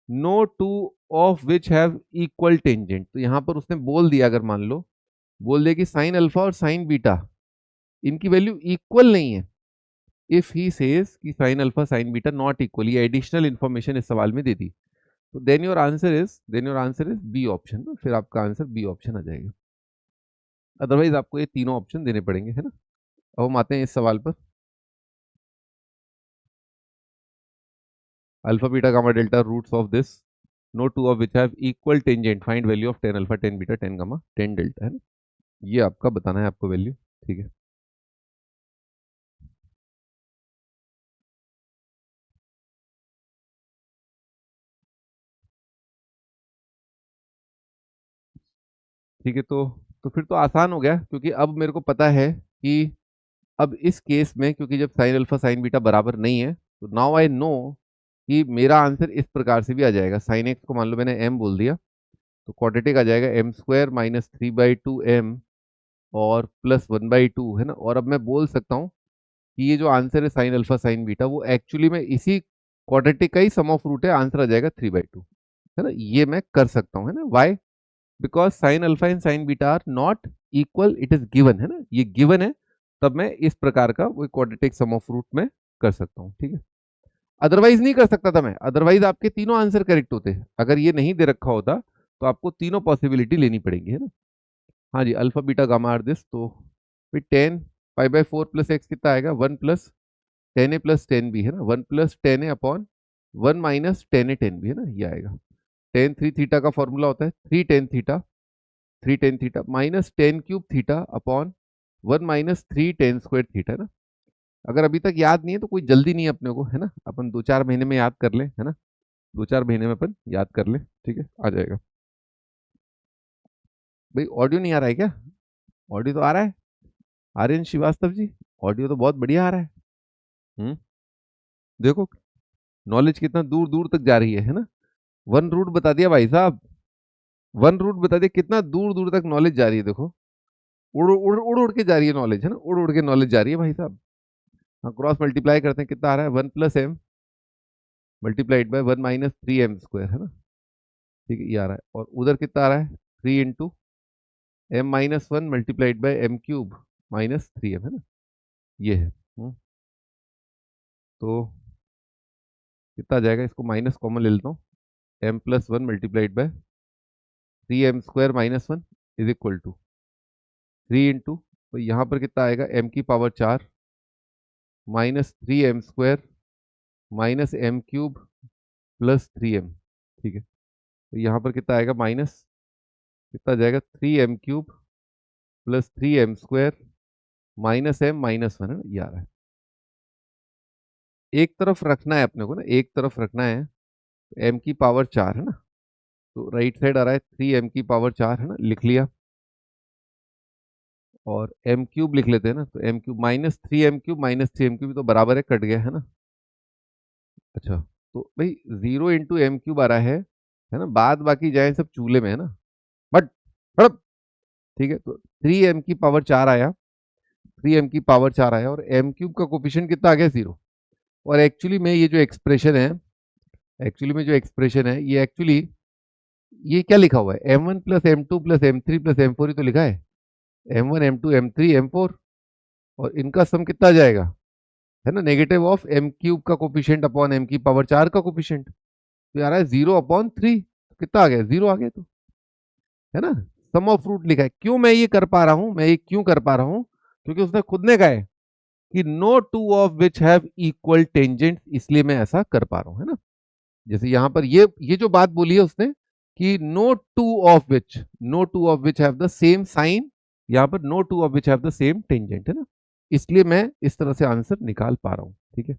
no two of which have equal tangent. तो यहाँ पर उसने बोल दिया, अगर मान लो बोल दे कि साइन अल्फा और साइन बीटा इनकी वैल्यू इक्वल नहीं है, इफ ही सेज कि sine alpha sine beta not equal, ये एडिशनल इंफॉर्मेशन इस सवाल में दे दी, तो then your answer is B option, फिर आपका आंसर बी ऑप्शन आ जाएगा। अदरवाइज आपको ये तीनों ऑप्शन देने पड़ेंगे, है ना। अब हम आते हैं इस सवाल पर, alpha beta gamma delta roots of this, no two of which have equal tangent, find value of 10 alpha 10 beta 10 gamma 10 delta, है ना। ये आपका बताना है आपको वैल्यू, ठीक है। ठीक है, तो फिर तो आसान हो गया, क्योंकि अब मेरे को पता है कि अब इस केस में, क्योंकि जब साइन अल्फा साइन बीटा बराबर नहीं है, तो नाउ आई नो कि मेरा आंसर इस प्रकार से भी आ जाएगा। साइन एक्स को मान लो मैंने एम बोल दिया, तो क्वाड्रेटिक आ जाएगा m² - 3/2m और +1/2, है ना। और अब मैं बोल सकता हूँ कि ये जो आंसर है साइन अल्फा साइन बीटा, वो एक्चुअली में इसी क्वाड्रेटिक का ही सम ऑफ रूट है, आंसर आ जाएगा 3/2, है ना। ये मैं कर सकता हूँ, है ना। Why? Because sine alpha and sine beta are not equal, it is given, है ना, ये गिवन है। तब मैं इस प्रकार का वो क्वाड्रेटिक सम ऑफ रूट में कर सकता हूँ, ठीक है। अदरवाइज नहीं कर सकता था मैं, अदरवाइज आपके तीनों आंसर करेक्ट होते, अगर ये नहीं दे रखा होता तो आपको तीनों पॉसिबिलिटी लेनी पड़ेगी, है ना। हाँ जी, alpha beta gamma are this, तो फिर 10 π/4 + x कितना आएगा, 1 + 10a + 10b, है ना, 1 + 10a अपॉन 1 - 10a 10b, है ना, ये आएगा। टेन 3 थीटा का फॉर्मूला होता है 3 tan theta, 3 tan theta -10³ theta upon 1 - 3 tan² theta, है ना। अगर अभी तक याद नहीं है तो कोई जल्दी नहीं है अपने को, है ना, अपन 2-4 महीने में याद कर ले, है ना, 2-4 महीने में अपन याद कर ले, ठीक है, आ जाएगा। भाई ऑडियो नहीं आ रहा है क्या? ऑडियो तो आ रहा है, आर्यन श्रीवास्तव जी, ऑडियो तो बहुत बढ़िया आ रहा है। देखो नॉलेज कितना दूर दूर तक जा रही है ना। वन रूट बता दिया भाई साहब, वन रूट बता दिया, कितना दूर दूर तक नॉलेज जा रही है, देखो उड़ उड़ उड़ उड़ के जा रही है नॉलेज, है ना, उड़ उड़ के नॉलेज जा रही है भाई साहब। हाँ, क्रॉस मल्टीप्लाई करते हैं, कितना आ रहा है, 1 + m मल्टीप्लाइड बाय 1 - 3m², है ना। ठीक है, ये आ रहा है, और उधर कितना आ रहा है, 3 × m - 1 multiplied bye m³ - 3m, है ना, ये है। तो कितना आ जाएगा, इसको माइनस कॉमन ले लेता हूँ, m+1 multiplied by 3m² - 1 is equal to 3 into, तो यहाँ पर कितना आएगा, m⁴ -3m² -m³ +3m, ठीक है। तो यहाँ पर कितना आएगा, माइनस कितना आ जाएगा, 3m³ +3m² -m - 1, है ना, ये आ रहा है। एक तरफ रखना है अपने को ना, एक तरफ रखना है, m⁴ है ना, तो राइट साइड आ रहा है 3m⁴, है ना, लिख लिया, और m³ लिख लेते हैं ना, तो m³ -3m³ तो बराबर है, कट गया, है ना। अच्छा, तो भाई 0 × m³ आ रहा है ना, बाद बाकी जाए सब चूल्हे में, है ना, बट हड़प, ठीक है। तो 3m⁴ आया, 3m⁴ आया, और m³ का कोफिशिएंट कितना आ गया, 0। और एक्चुअली में ये जो एक्सप्रेशन है एक्चुअली में जो एक्सप्रेशन है ये एक्चुअली ये क्या लिखा हुआ है, m1 plus m2 plus m3 plus m4 ही तो लिखा है, m1 m2 m3 m4, और इनका सम कितना आ जाएगा, है ना, नेगेटिव ऑफ m क्यूब का कोफिशिएंट अपॉन m की पावर 4 का कोफिशिएंट, तो आ रहा है 0/3, कितना आ गया, 0 आ गया, तो है ना, सम ऑफ रूट लिखा है। क्यों मैं ये कर पा रहा हूं, मैं ये क्यों कर पा रहा हूं, क्योंकि उसने खुद ने कहा है कि no two of which have equal tangent, इसलिए मैं ऐसा कर पा रहा हूं, है ना। जैसे यहां पर ये जो बात बोली है उसने कि no two of which have the same sine, यहां पर no two of which have the same tangent, है ना, इसलिए मैं इस तरह से आंसर निकाल पा रहा हूं, ठीक है।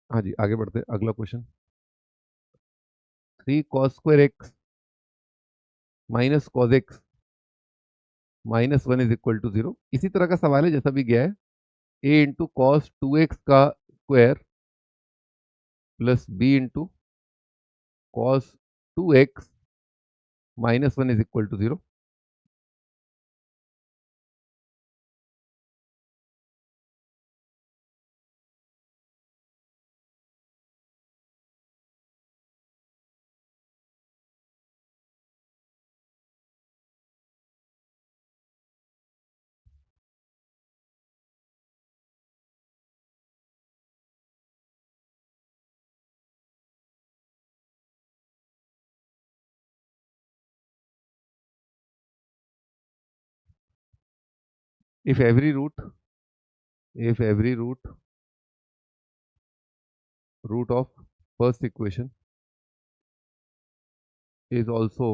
हाँ जी, आगे बढ़ते हैं, अगला question, 3 cos² x minus cos x minus 1 is equal to 0। इसी तरह का सवाल है जैसा भी गया है, a इंटू कॉस 2x का square plus b into cos 2x minus 1 is equal to 0। if every root if every root of first equation is also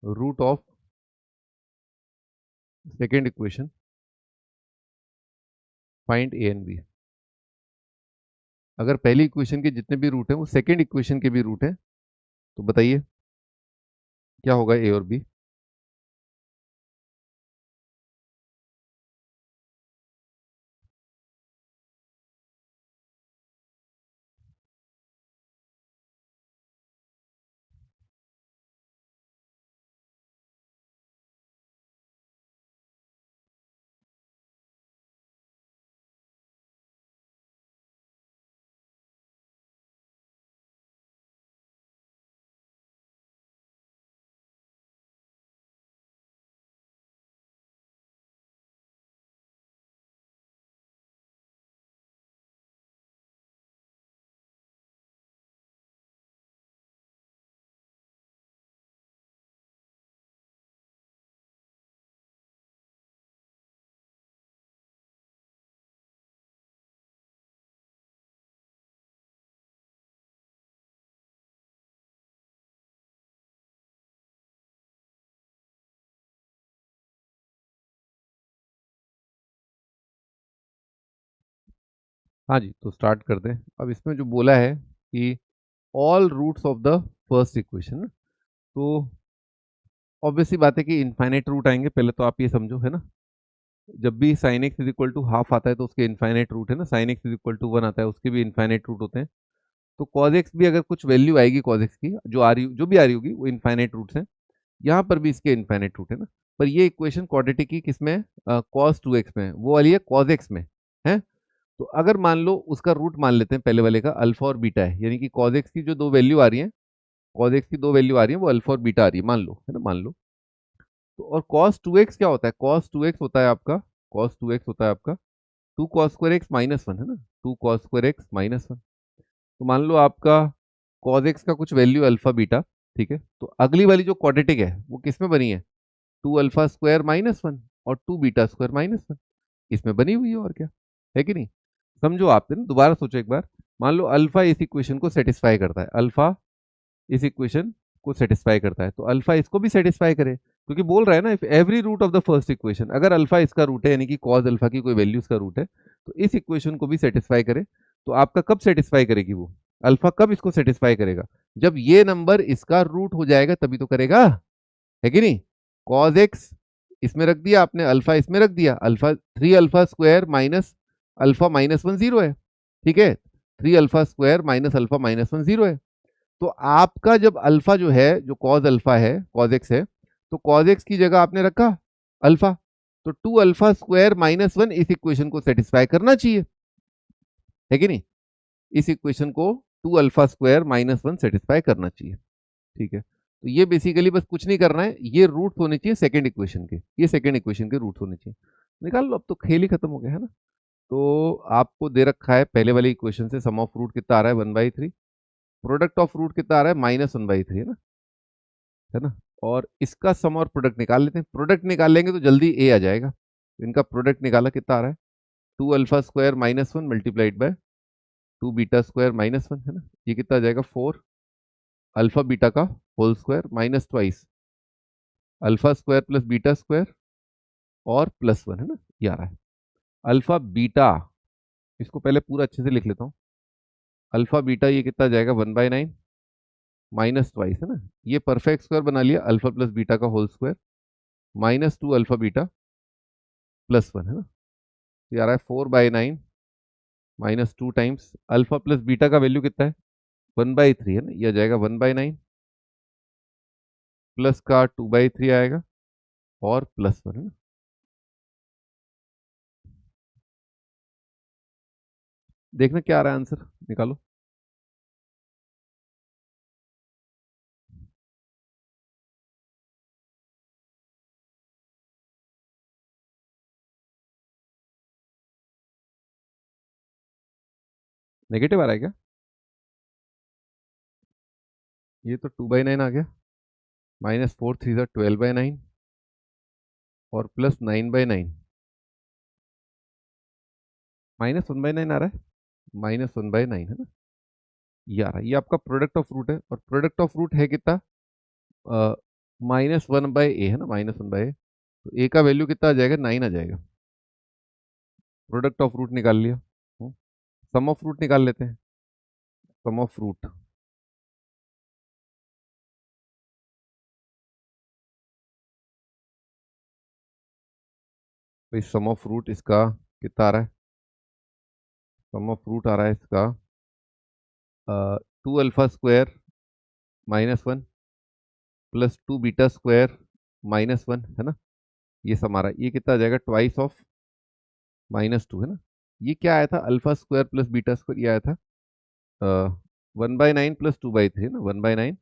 root of second equation, find a and b। अगर पहली equation के जितने भी root हैं वो second equation के भी root हैं, तो बताइए क्या होगा ए और बी। हाँ जी, तो स्टार्ट करते हैं। अब इसमें जो बोला है कि all roots of the first equation, तो ऑब्वियसली बात है कि इनफाइनाइट रूट आएंगे, पहले तो आप ये समझो, है ना, जब भी sine x is equal to half आता है तो उसके इनफाइनाइट रूट है ना, sine x is equal to 1 आता है उसके भी इनफाइनाइट रूट होते हैं। तो कॉज एक्स भी अगर कुछ वैल्यू आएगी कॉज एक्स की, जो भी आ रही होगी वो इनफाइनाइट रूट्स हैं, यहाँ पर भी इसके इनफाइनाइट रूट है ना। पर ये इक्वेशन क्वाड्रेटिक की किसमें है, कॉस 2x में, वो वाली है कॉज एक्स में है। तो अगर मान लो उसका रूट मान लेते हैं पहले वाले का अल्फा और बीटा है, यानी कि कॉज एक्स की जो दो वैल्यू आ रही है, कॉज एक्स की दो वैल्यू आ रही है वो अल्फा और बीटा आ रही है, मान लो, है ना, मान लो। तो और cos 2x क्या होता है, cos 2x होता है आपका, cos 2x होता है आपका 2 cos² x माइनस 1, है ना, 2 cos² x माइनस 1। तो मान लो आपका cos x का कुछ वैल्यू अल्फा बीटा, ठीक है, तो अगली वाली जो क्वाड्रेटिक है वो किस में बनी है, 2 अल्फा स्क्वायर माइनस 1 और 2 बीटा स्क्वायर माइनस 1, इसमें बनी हुई है, और क्या है कि नहीं। समझो आप ना, दोबारा सोचो एक बार। मान लो अल्फा इस इक्वेशन को सेटिस्फाई करता है, अल्फा इस इक्वेशन को सेटिस्फाई करता है, तो अल्फा इसको भी सेटिस्फाई करे, क्योंकि बोल रहा है ना, if every root of the first equation, अगर अल्फा इसका रूट है, यानी कि कॉज अल्फा की कोई वैल्यू इसका रूट है, तो इस इक्वेशन को भी सेटिस्फाई करे। तो आपका कब सेटिस्फाई करेगी वो, अल्फा कब इसको सेटिस्फाई करेगा, जब ये नंबर इसका रूट हो जाएगा तभी तो करेगा, है कि नहीं। कॉज एक्स इसमें रख दिया आपने, अल्फा इसमें रख दिया, alpha 3 alpha square minus alpha minus 1 0 है, ठीक है, 3 alpha square minus alpha minus 1 0 है। तो आपका जब अल्फा जो है, जो कॉज अल्फा है, कॉज एक्स है, तो कॉज एक्स की जगह आपने रखा अल्फा, तो 2α² - 1 इस इक्वेशन को सेटिस्फाई करना चाहिए, है कि नहीं? इस इक्वेशन को 2α² - 1 सेटिस्फाई करना चाहिए, ठीक है। तो ये बेसिकली बस कुछ नहीं करना है, ये रूट होने चाहिए सेकंड इक्वेशन के, ये सेकंड इक्वेशन के रूट होने चाहिए। निकाल लो, अब तो खेल ही खत्म हो गया है ना। तो आपको दे रखा है पहले वाली इक्वेशन से सम ऑफ रूट कितना आ रहा है 1/3, प्रोडक्ट ऑफ रूट कितना आ रहा है -1/3, है ना। और इसका सम और प्रोडक्ट निकाल लेते हैं, प्रोडक्ट निकाल लेंगे तो जल्दी ए आ जाएगा। इनका प्रोडक्ट निकाला, कितना आ रहा है 2α² - 1 मल्टीप्लाइड बाय 2β² - 1, है ना। ये कितना आ जाएगा 4 अल्फा बीटा का होल स्क्वायर माइनस ट्वाइस α² + β² और +1, है ना। ये आ रहा है अल्फा बीटा, इसको पहले पूरा अच्छे से लिख लेता हूँ। अल्फा बीटा ये कितना जाएगा 1/9 माइनस ट्वाइस, है ना। ये परफेक्ट स्क्वायर बना लिया, अल्फा प्लस बीटा का होल स्क्वायर -2 अल्फा बीटा +1, है ना। ये आ रहा है 4/9 -2 टाइम्स अल्फा प्लस बीटा का वैल्यू कितना है 1/3, है ना। यह जाएगा 1/9 प्लस का 2/3 आएगा और +1, है ना। देखना क्या आ रहा है आंसर, निकालो। नेगेटिव आ रहा है क्या? ये तो 2/9 आ गया, -4 3 12/9 और +9/9 -1/9 आ रहा है, -1/9, है ना। ये आ रहा है, ये आपका प्रोडक्ट ऑफ रूट है, और प्रोडक्ट ऑफ रूट है कितना -1/a, है ना, -1/a। तो a का वैल्यू कितना आ जाएगा 9 आ जाएगा। प्रोडक्ट ऑफ रूट निकाल लिया, सम ऑफ रूट निकाल लेते हैं। सम ऑफ रूट, तो इस सम ऑफ रूट इसका कितना आ रहा है, सम ऑफ रूट आ रहा है इसका 2α² - 1 +2β² - 1, है ना। ये सम आ रहा है, ये कितना आ जाएगा ट्वाइस ऑफ -2, है ना। ये क्या आया था α² + β², ये आया था 1/9 + 2/3, है ना। 1/9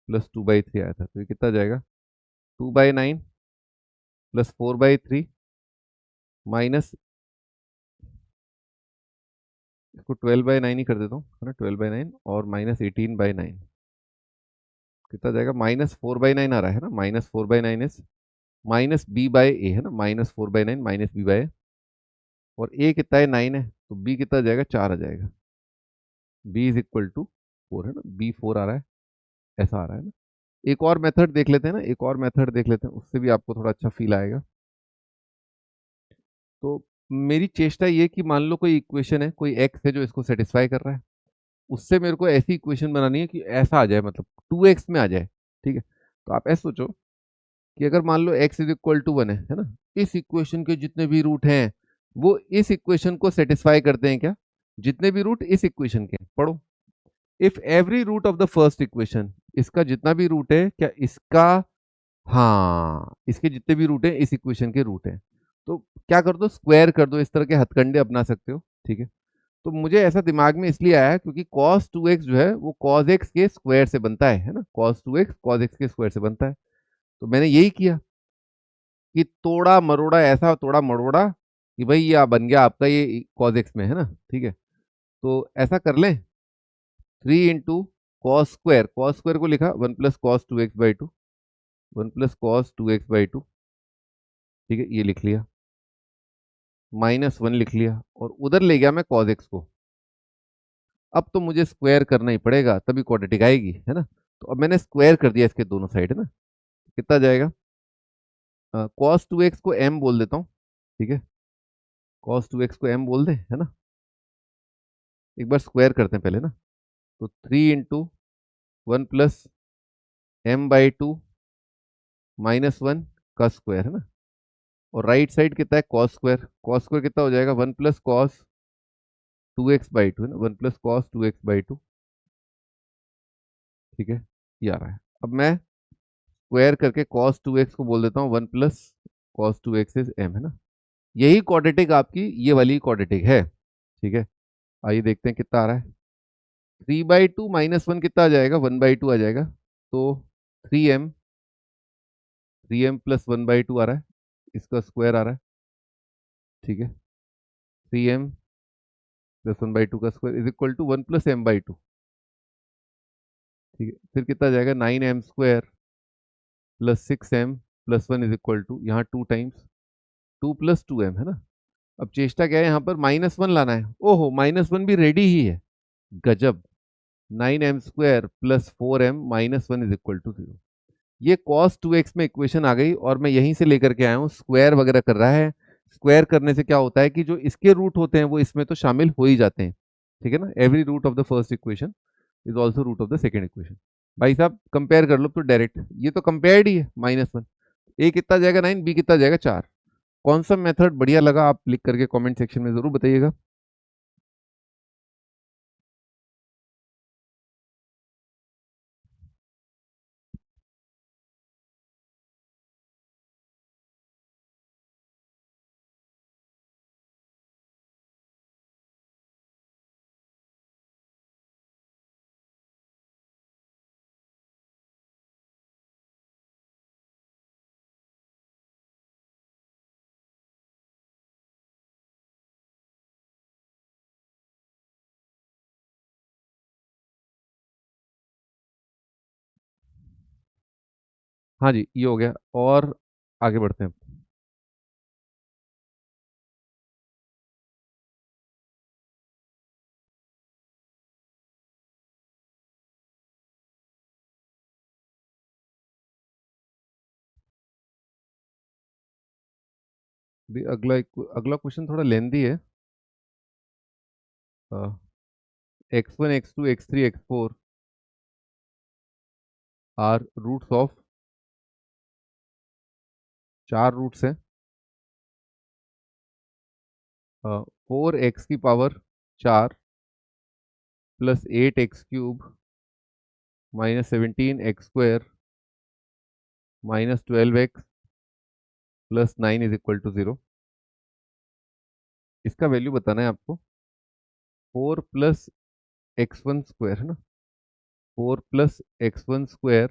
+ 2/3 आया था, तो ये कितना जाएगा 2/9 + 4/3 माइनस, इसको 12/9 ही कर देता हूँ, है ना। 12/9 और -18/9 कितना जाएगा -4/9 आ रहा है ना। -4/9 इज -b/a, है ना। -4/9 -b/a, और a कितना है 9 है, तो b कितना जाएगा 4 आ जाएगा। b इज इक्वल टू 4, है ना। b 4 आ रहा है, ऐसा आ रहा है ना। एक और मेथड देख लेते हैं ना, एक और मेथड देख लेते हैं, उससे भी आपको थोड़ा अच्छा फील आएगा। तो मेरी चेष्टा ये कि मान लो कोई इक्वेशन है, कोई एक्स है जो इसको सेटिस्फाई कर रहा है, उससे मेरे को ऐसी इक्वेशन बनानी है कि ऐसा आ जाए, मतलब 2x में आ जाए, ठीक है। तो आप ऐसा सोचो कि अगर मान लो x इज इक्वल टू 1 है ना, इस इक्वेशन के जितने भी रूट हैं वो इस इक्वेशन को सेटिस्फाई करते हैं क्या? जितने भी रूट इस इक्वेशन के, पढ़ो, if every root of the first equation, इसका जितना भी रूट है क्या इसका, हाँ, इसके जितने भी रूट हैं इस इक्वेशन के रूट हैं, तो क्या कर दो स्क्वायर कर दो, इस तरह के हथकंडे अपना सकते हो, ठीक है। तो मुझे ऐसा दिमाग में इसलिए आया क्योंकि cos 2x जो है वो cos x के स्क्वायर से बनता है ना। cos 2x cos x के स्क्वायर से बनता है, तो मैंने यही किया कि तोड़ा मरोड़ा, ऐसा तोड़ा मरोड़ा कि भाई ये बन गया आपका ये cos x में, है ना, ठीक है। तो ऐसा कर लें 3 × cos स्क्वायर को लिखा 1 + cos 2x/2, 1 + cos 2x/2, ठीक है, ये लिख लिया, -1 लिख लिया, और उधर ले गया मैं cos x को। अब तो मुझे स्क्वायर करना ही पड़ेगा तभी क्वाड्रेटिक आएगी, है ना। तो अब मैंने स्क्वायर कर दिया इसके दोनों साइड, है ना। कितना जाएगा cos 2x को m बोल देता हूँ, ठीक है। cos 2x को m बोल दे, है ना। एक बार स्क्वायर करते हैं पहले ना, तो 3 × 1 + m/2 -1 का स्क्वायर, है ना। और राइट साइड कितना है cos स्क्वायर कितना हो जाएगा 1 + cos 2x/2, है ना। 1 + cos 2x/2, ठीक है, ये आ रहा है। अब मैं स्क्वायर करके cos 2x को बोल देता हूँ 1 + cos 2x इज m, है ना। यही क्वाड्रेटिक आपकी ये वाली क्वाड्रेटिक है, ठीक है। आइए देखते हैं कितना आ रहा है। 3/2 -1 कितना आ जाएगा, 1/2 आ जाएगा। तो 3m, 3m प्लस 1/2 आ रहा है, इसका स्क्वायर आ रहा है, ठीक है। 3m प्लस 1/2 का square is equal to 1 + m/2, ठीक है। फिर कितना आ जाएगा, 9m² plus 6m+1 is equal to, यहाँ 2 टाइम्स 2 + 2m, है ना। अब चेष्टा क्या है, यहाँ पर -1 लाना है। ओहो, -1 भी रेडी ही है, गजब। 9m² plus 4m -1 is equal to 0। ये cos 2x में इक्वेशन आ गई, और मैं यहीं से लेकर के आया हूँ। स्क्वायर वगैरह कर रहा है, स्क्वायर करने से क्या होता है कि जो इसके रूट होते हैं वो इसमें तो शामिल हो ही जाते हैं, ठीक है ना। Every root of the first equation is also root of the second equation. भाई साहब कंपेयर कर लो तो डायरेक्ट, ये तो कंपेयर्ड ही है, -1। ए कितना जाएगा 9, बी कितना जाएगा 4। कौन सा मेथड बढ़िया लगा, आप लिख करके कमेंट सेक्शन में जरूर बताइएगा। हाँ जी, ये हो गया, और आगे बढ़ते हैं। अगला क्वेश्चन थोड़ा लेंदी है। x1 x2 x3 x4 are roots of, 4 roots हैं। 4x⁴ plus 8x³ -17x² -12x plus 9 is equal to 0। इसका वैल्यू बताना है आपको। 4 + x1² है ना, 4 + x1²,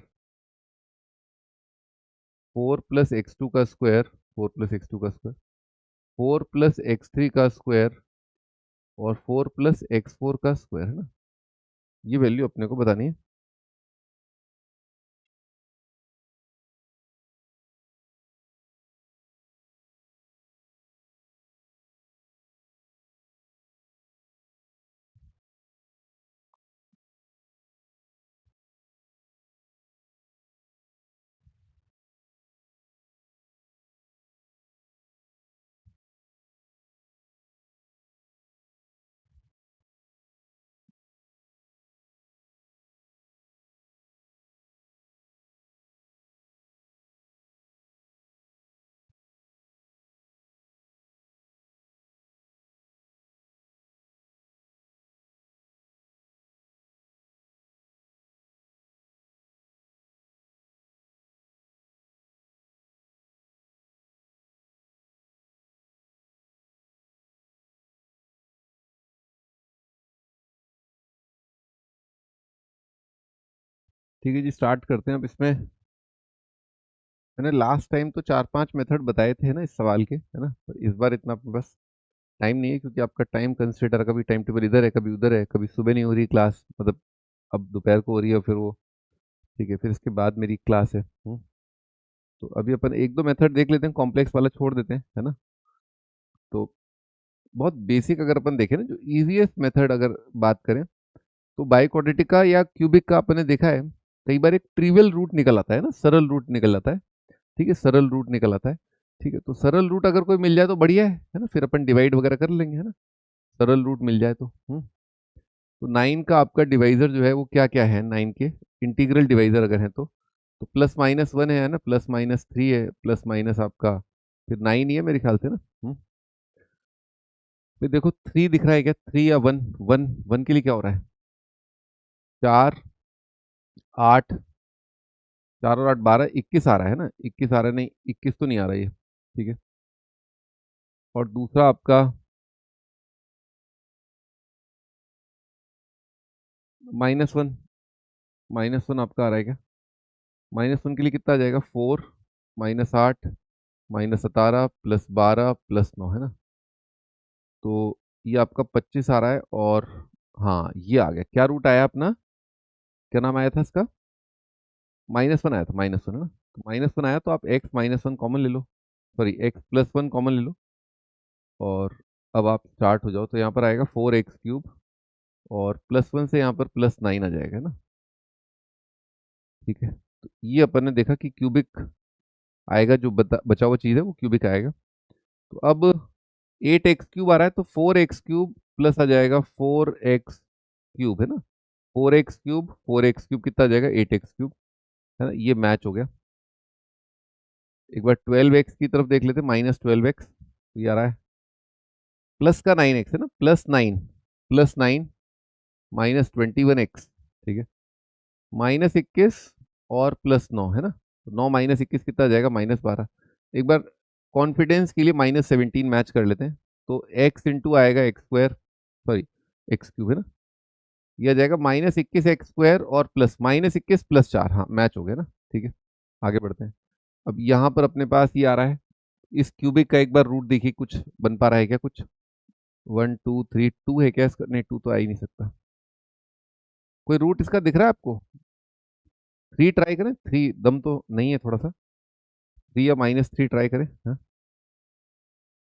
4 + x2 का स्क्वायर, 4 + x2 का स्क्वायर, 4 + x3 का स्क्वायर, और 4 + x4 का स्क्वायर, है ना। ये वैल्यू अपने को बतानी है। ठीक है जी, स्टार्ट करते हैं अब इसमें। मैंने लास्ट टाइम तो 4-5 मेथड बताए थे ना इस सवाल के, है ना। पर इस बार इतना अपने पास टाइम नहीं है, क्योंकि आपका टाइम कंसिडर है, कभी टाइम टेबल इधर है, कभी उधर है, कभी सुबह नहीं हो रही क्लास, मतलब अब दोपहर को हो रही है, फिर वो, ठीक है, फिर इसके बाद मेरी क्लास है। तो अभी अपन एक दो मेथड देख लेते हैं, कॉम्प्लेक्स वाला छोड़ देते हैं, है ना। तो बहुत बेसिक अगर अपन देखें ना, जो इजीएस्ट मेथड अगर बात करें, तो बाइक्वाड्रेटिक का या क्यूबिक का अपने देखा है, कई बार एक ट्रिवियल रूट निकल आता है ना, सरल रूट निकल आता है, ठीक है, सरल रूट निकल आता है, ठीक है। तो सरल रूट अगर कोई मिल जाए तो बढ़िया है ना, फिर अपन डिवाइड वगैरह कर लेंगे, है ना, सरल रूट मिल जाए तो। तो 9 का आपका डिवाइजर जो है वो क्या क्या है, 9 के इंटीग्रल डिवाइजर अगर है तो +-1 है ना, +-3 है, प्लस माइनस आपका फिर 9 ही है मेरे ख्याल से ना। फिर देखो 3 दिख रहा है क्या, 3 या 1, 1 के लिए क्या हो रहा है, 4 8, 4 और 8 12, 21 आ रहा है ना, 21 आ रहा है, नहीं 21 तो नहीं आ रहा ये, ठीक है। और दूसरा आपका -1, -1 आपका आ रहा है क्या? -1 के लिए कितना आ जाएगा? 4 -8 -17 +12 +9 है ना। तो ये आपका 25 आ रहा है। और हाँ, ये आ गया। क्या रूट आया अपना? क्या नाम आया था इसका? -1 आया था, -1 है ना। तो -1 आया तो आप x-1 कॉमन ले लो, सॉरी x+1 कॉमन ले लो। और अब आप स्टार्ट हो जाओ तो यहाँ पर आएगा 4x³ और +1 से यहाँ पर +9 आ जाएगा ना। ठीक है, तो ये अपन ने देखा कि क्यूबिक आएगा, जो बचा हुआ चीज़ है वो क्यूबिक आएगा। तो अब 8x³ आ रहा है तो 4x³ प्लस आ जाएगा 4x³ है ना। 4x³ कितना आ जाएगा? 8x³ है ना। ये मैच हो गया। एक बार 12x की तरफ देख लेते, -12x तो ये आ रहा है। प्लस का 9x है ना, +9 -21x। ठीक है, -21 और +9 है ना। तो 9 -21 कितना आ जाएगा? -12। एक बार कॉन्फिडेंस के लिए -17 मैच कर लेते हैं। तो x इंटू आएगा x² सॉरी x³ है ना। ये आ जाएगा -21x² और +-21 +4, हाँ मैच हो गया ना। ठीक है, आगे बढ़ते हैं। अब यहाँ पर अपने पास ये आ रहा है। इस क्यूबिक का एक बार रूट देखिए, कुछ बन पा रहा है क्या? कुछ 1 2 3 2 है क्या इसका? नहीं, 2 तो आ ही नहीं सकता। कोई रूट इसका दिख रहा है आपको? 3 ट्राई करें, 3 दम तो नहीं है थोड़ा सा। 3 या -3 ट्राई करें। हाँ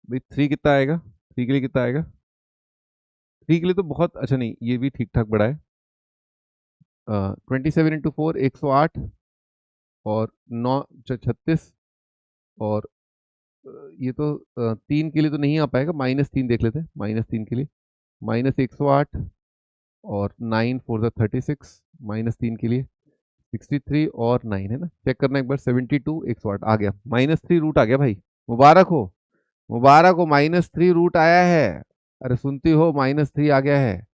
भाई, 3 कितना आएगा? 3 के लिए कितना आएगा? 3 के लिए तो बहुत अच्छा, नहीं ये भी ठीक ठाक बड़ा है। 27 × 4 108 और 9 36। और ये तो 3 के लिए तो नहीं आ पाएगा। -3 देख लेते हैं, -3 के लिए -108 और 9 4 36 -3 के लिए 63 और 9 है ना। चेक करना एक बार, 72 108 आ गया। -3 रूट आ गया भाई। मुबारक हो, मुबारक हो, -3 रूट आया है। अरे सुनती हो, -3 आ गया है।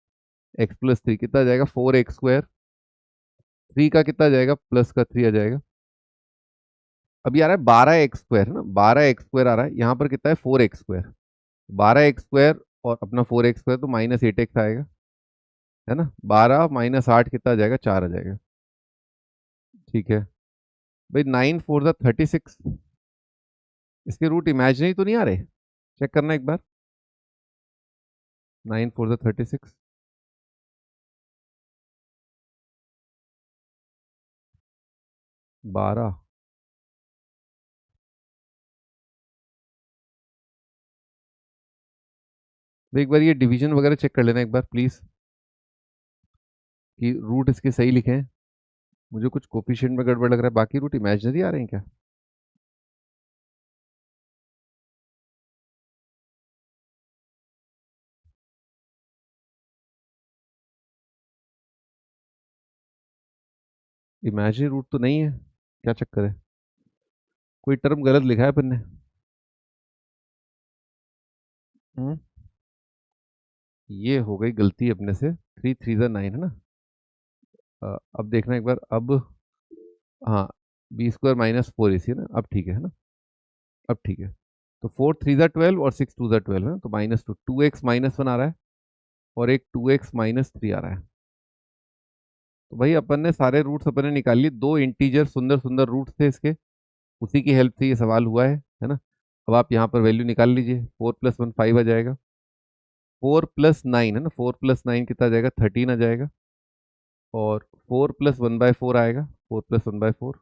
x+3 कितना आ जाएगा? 4x²। 3 का कितना आ जाएगा? प्लस का 3 आ जाएगा। अभी आ रहा है 12x² है ना, 12x² आ रहा है। यहाँ पर कितना है? 4x²। 12x² और अपना 4x² तो -8x आएगा है ना। 12 -8 कितना आ जाएगा? 4 आ जाएगा। ठीक है भाई, 9 4 36। इसके रूट इमेजिनरी तो नहीं आ रहे? चेक करना एक बार। 9 4 36, 12। तो एक बार ये डिवीजन वगैरह चेक कर लेना एक बार प्लीज, कि रूट इसके सही लिखे हैं। मुझे कुछ कोफिशिएंट में गड़बड़ लग रहा है। बाकी रूट इमेजिनरी आ रहे हैं क्या? इमेजिनरी रूट तो नहीं है, क्या चक्कर है? कोई टर्म गलत लिखा है अपन ने। हम्म, ये हो गई गलती अपने से। 3 3 9 है ना। अब देखना एक बार। अब हाँ, b² - 4 AC है ना। अब ठीक है ना। अब ठीक है। तो 4 3 12 और 6 2 12 है ना। तो -2 2x -1 आ रहा है और एक 2x -3 आ रहा है। तो भाई अपन ने सारे रूट्स अपन ने निकाल लिए। दो इंटीजर सुंदर सुंदर रूट्स थे इसके, उसी की हेल्प से ये सवाल हुआ है ना। अब आप यहाँ पर वैल्यू निकाल लीजिए। 4 + 1 5 आ जाएगा। 4 + 9 है ना, 4 + 9 कितना आ जाएगा? 13 आ जाएगा। और 4 + 1/4 आएगा, 4 + 1/4।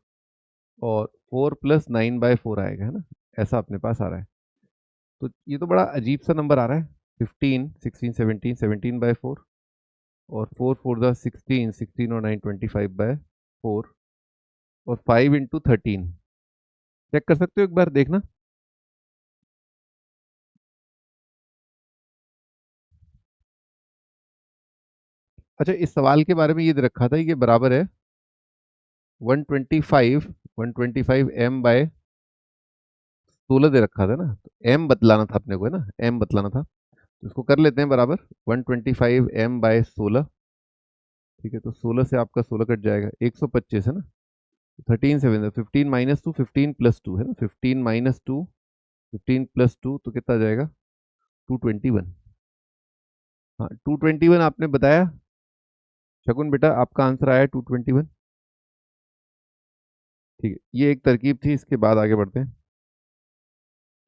और 4 + 9/4 आएगा है ना। ऐसा अपने पास आ रहा है। तो ये तो बड़ा अजीब सा नंबर आ रहा है। 15 16 17 17/4 और 4 4 16 16 और 9 25/4 और 5 × 13। चेक कर सकते हो एक बार, देखना। अच्छा, इस सवाल के बारे में ये दे रखा था, ये बराबर है 125 दे रखा था ना। तो एम बतलाना था अपने को है ना, एम बतलाना था। तो इसको कर लेते हैं बराबर 125m/16। ठीक है, तो 16 से आपका 16 कट जाएगा, 125 है ना। 13 7 15 - 2 15 + 2 है ना, 15 - 2 15 प्लस 2 तो कितना आ जाएगा 221। हाँ 221 आपने बताया शकुन बेटा, आपका आंसर आया 221। ठीक है, ये एक तरकीब थी, इसके बाद आगे बढ़ते हैं।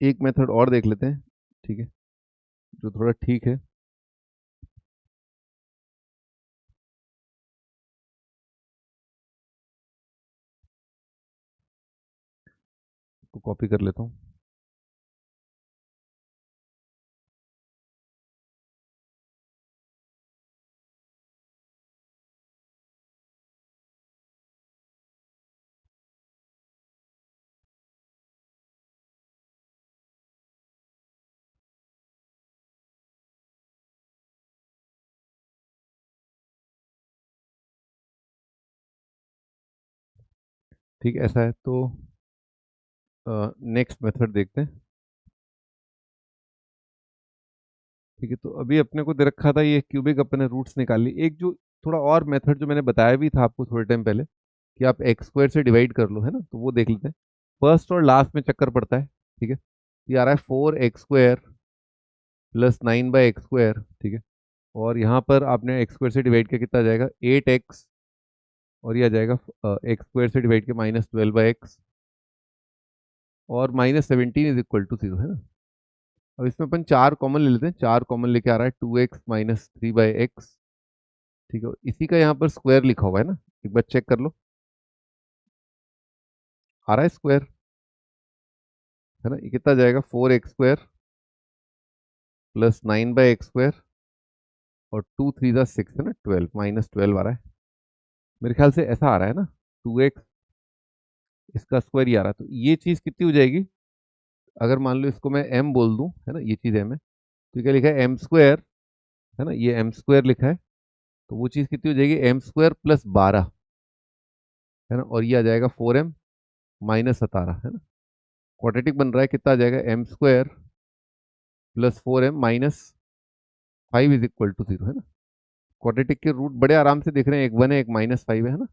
एक मेथड और देख लेते हैं, ठीक है, जो थोड़ा ठीक है। तो कॉपी कर लेता हूँ। ठीक है, ऐसा है तो नेक्स्ट मेथड देखते हैं। ठीक है, तो अभी अपने को दे रखा था ये क्यूबिक, अपने रूट्स निकाल ली। एक जो थोड़ा और मेथड जो मैंने बताया भी था आपको थोड़े टाइम पहले कि आप एक्स स्क्वायर से डिवाइड कर लो, है ना, तो वो देख लेते हैं। फर्स्ट और लास्ट में चक्कर पड़ता है, ठीक है। ये आ रहा है 4x² प्लस 9/x², ठीक है। और यहाँ पर आपने एक्स स्क्वायर से डिवाइड किया, कितना आ जाएगा 8x, और ये आ जाएगा एक्स स्क्वायर से डिवाइड किया -12/x, और -17 = 0, है ना। अब इसमें अपन 4 कॉमन ले लेते हैं। 4 कॉमन लेके आ रहा है 2x - 3/x, ठीक है। इसी का यहाँ पर स्क्वायर लिखा हुआ है ना, एक बार चेक कर लो, आ रहा है स्क्वायर, है ना। ये कितना आ जाएगा 4x² प्लस 9/x² और 2 3 6, है ना, 12, -12 आ रहा है। मेरे ख्याल से ऐसा आ रहा है ना, 2x, इसका स्क्वायर ही आ रहा है। तो ये चीज़ कितनी हो जाएगी, अगर मान लो इसको मैं m बोल दूं, है ना, ये चीज़ m है, तो क्या लिखा है m², है ना, ये m² लिखा है। तो वो चीज़ कितनी हो जाएगी m² प्लस 12, है ना, और ये आ जाएगा 4m -17, है ना। क्वाड्रेटिक बन रहा है, कितना आ जाएगा m² प्लस 4m -5 = 0, है ना। क्वाड्रेटिक के रूट बड़े आराम से दिख रहे हैं, एक 1 है एक -5 है ना।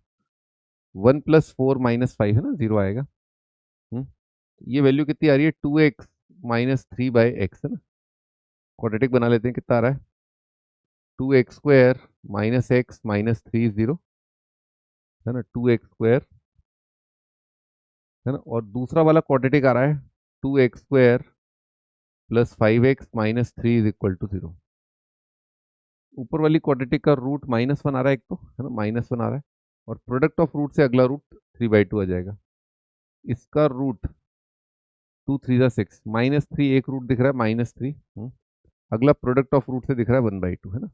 1 + 4 -5, है ना, 0 आएगा। हम्म, ये वैल्यू कितनी आ रही है 2x - 3/x, है ना। क्वाड्रेटिक बना लेते हैं, कितना आ रहा है 2x² -x -3 0, है ना, 2x², है ना। और दूसरा वाला क्वाड्रेटिक आ रहा है 2x² प्लस 5x -3 = 0। ऊपर वाली क्वाड्रेटिक का रूट -1 आ रहा है, एक तो, है ना, -1 आ रहा है, और प्रोडक्ट ऑफ रूट से अगला रूट 3/2 आ जाएगा। इसका रूट 2 3 6, -3 एक रूट दिख रहा है -3, अगला प्रोडक्ट ऑफ रूट से दिख रहा है 1/2, है ना,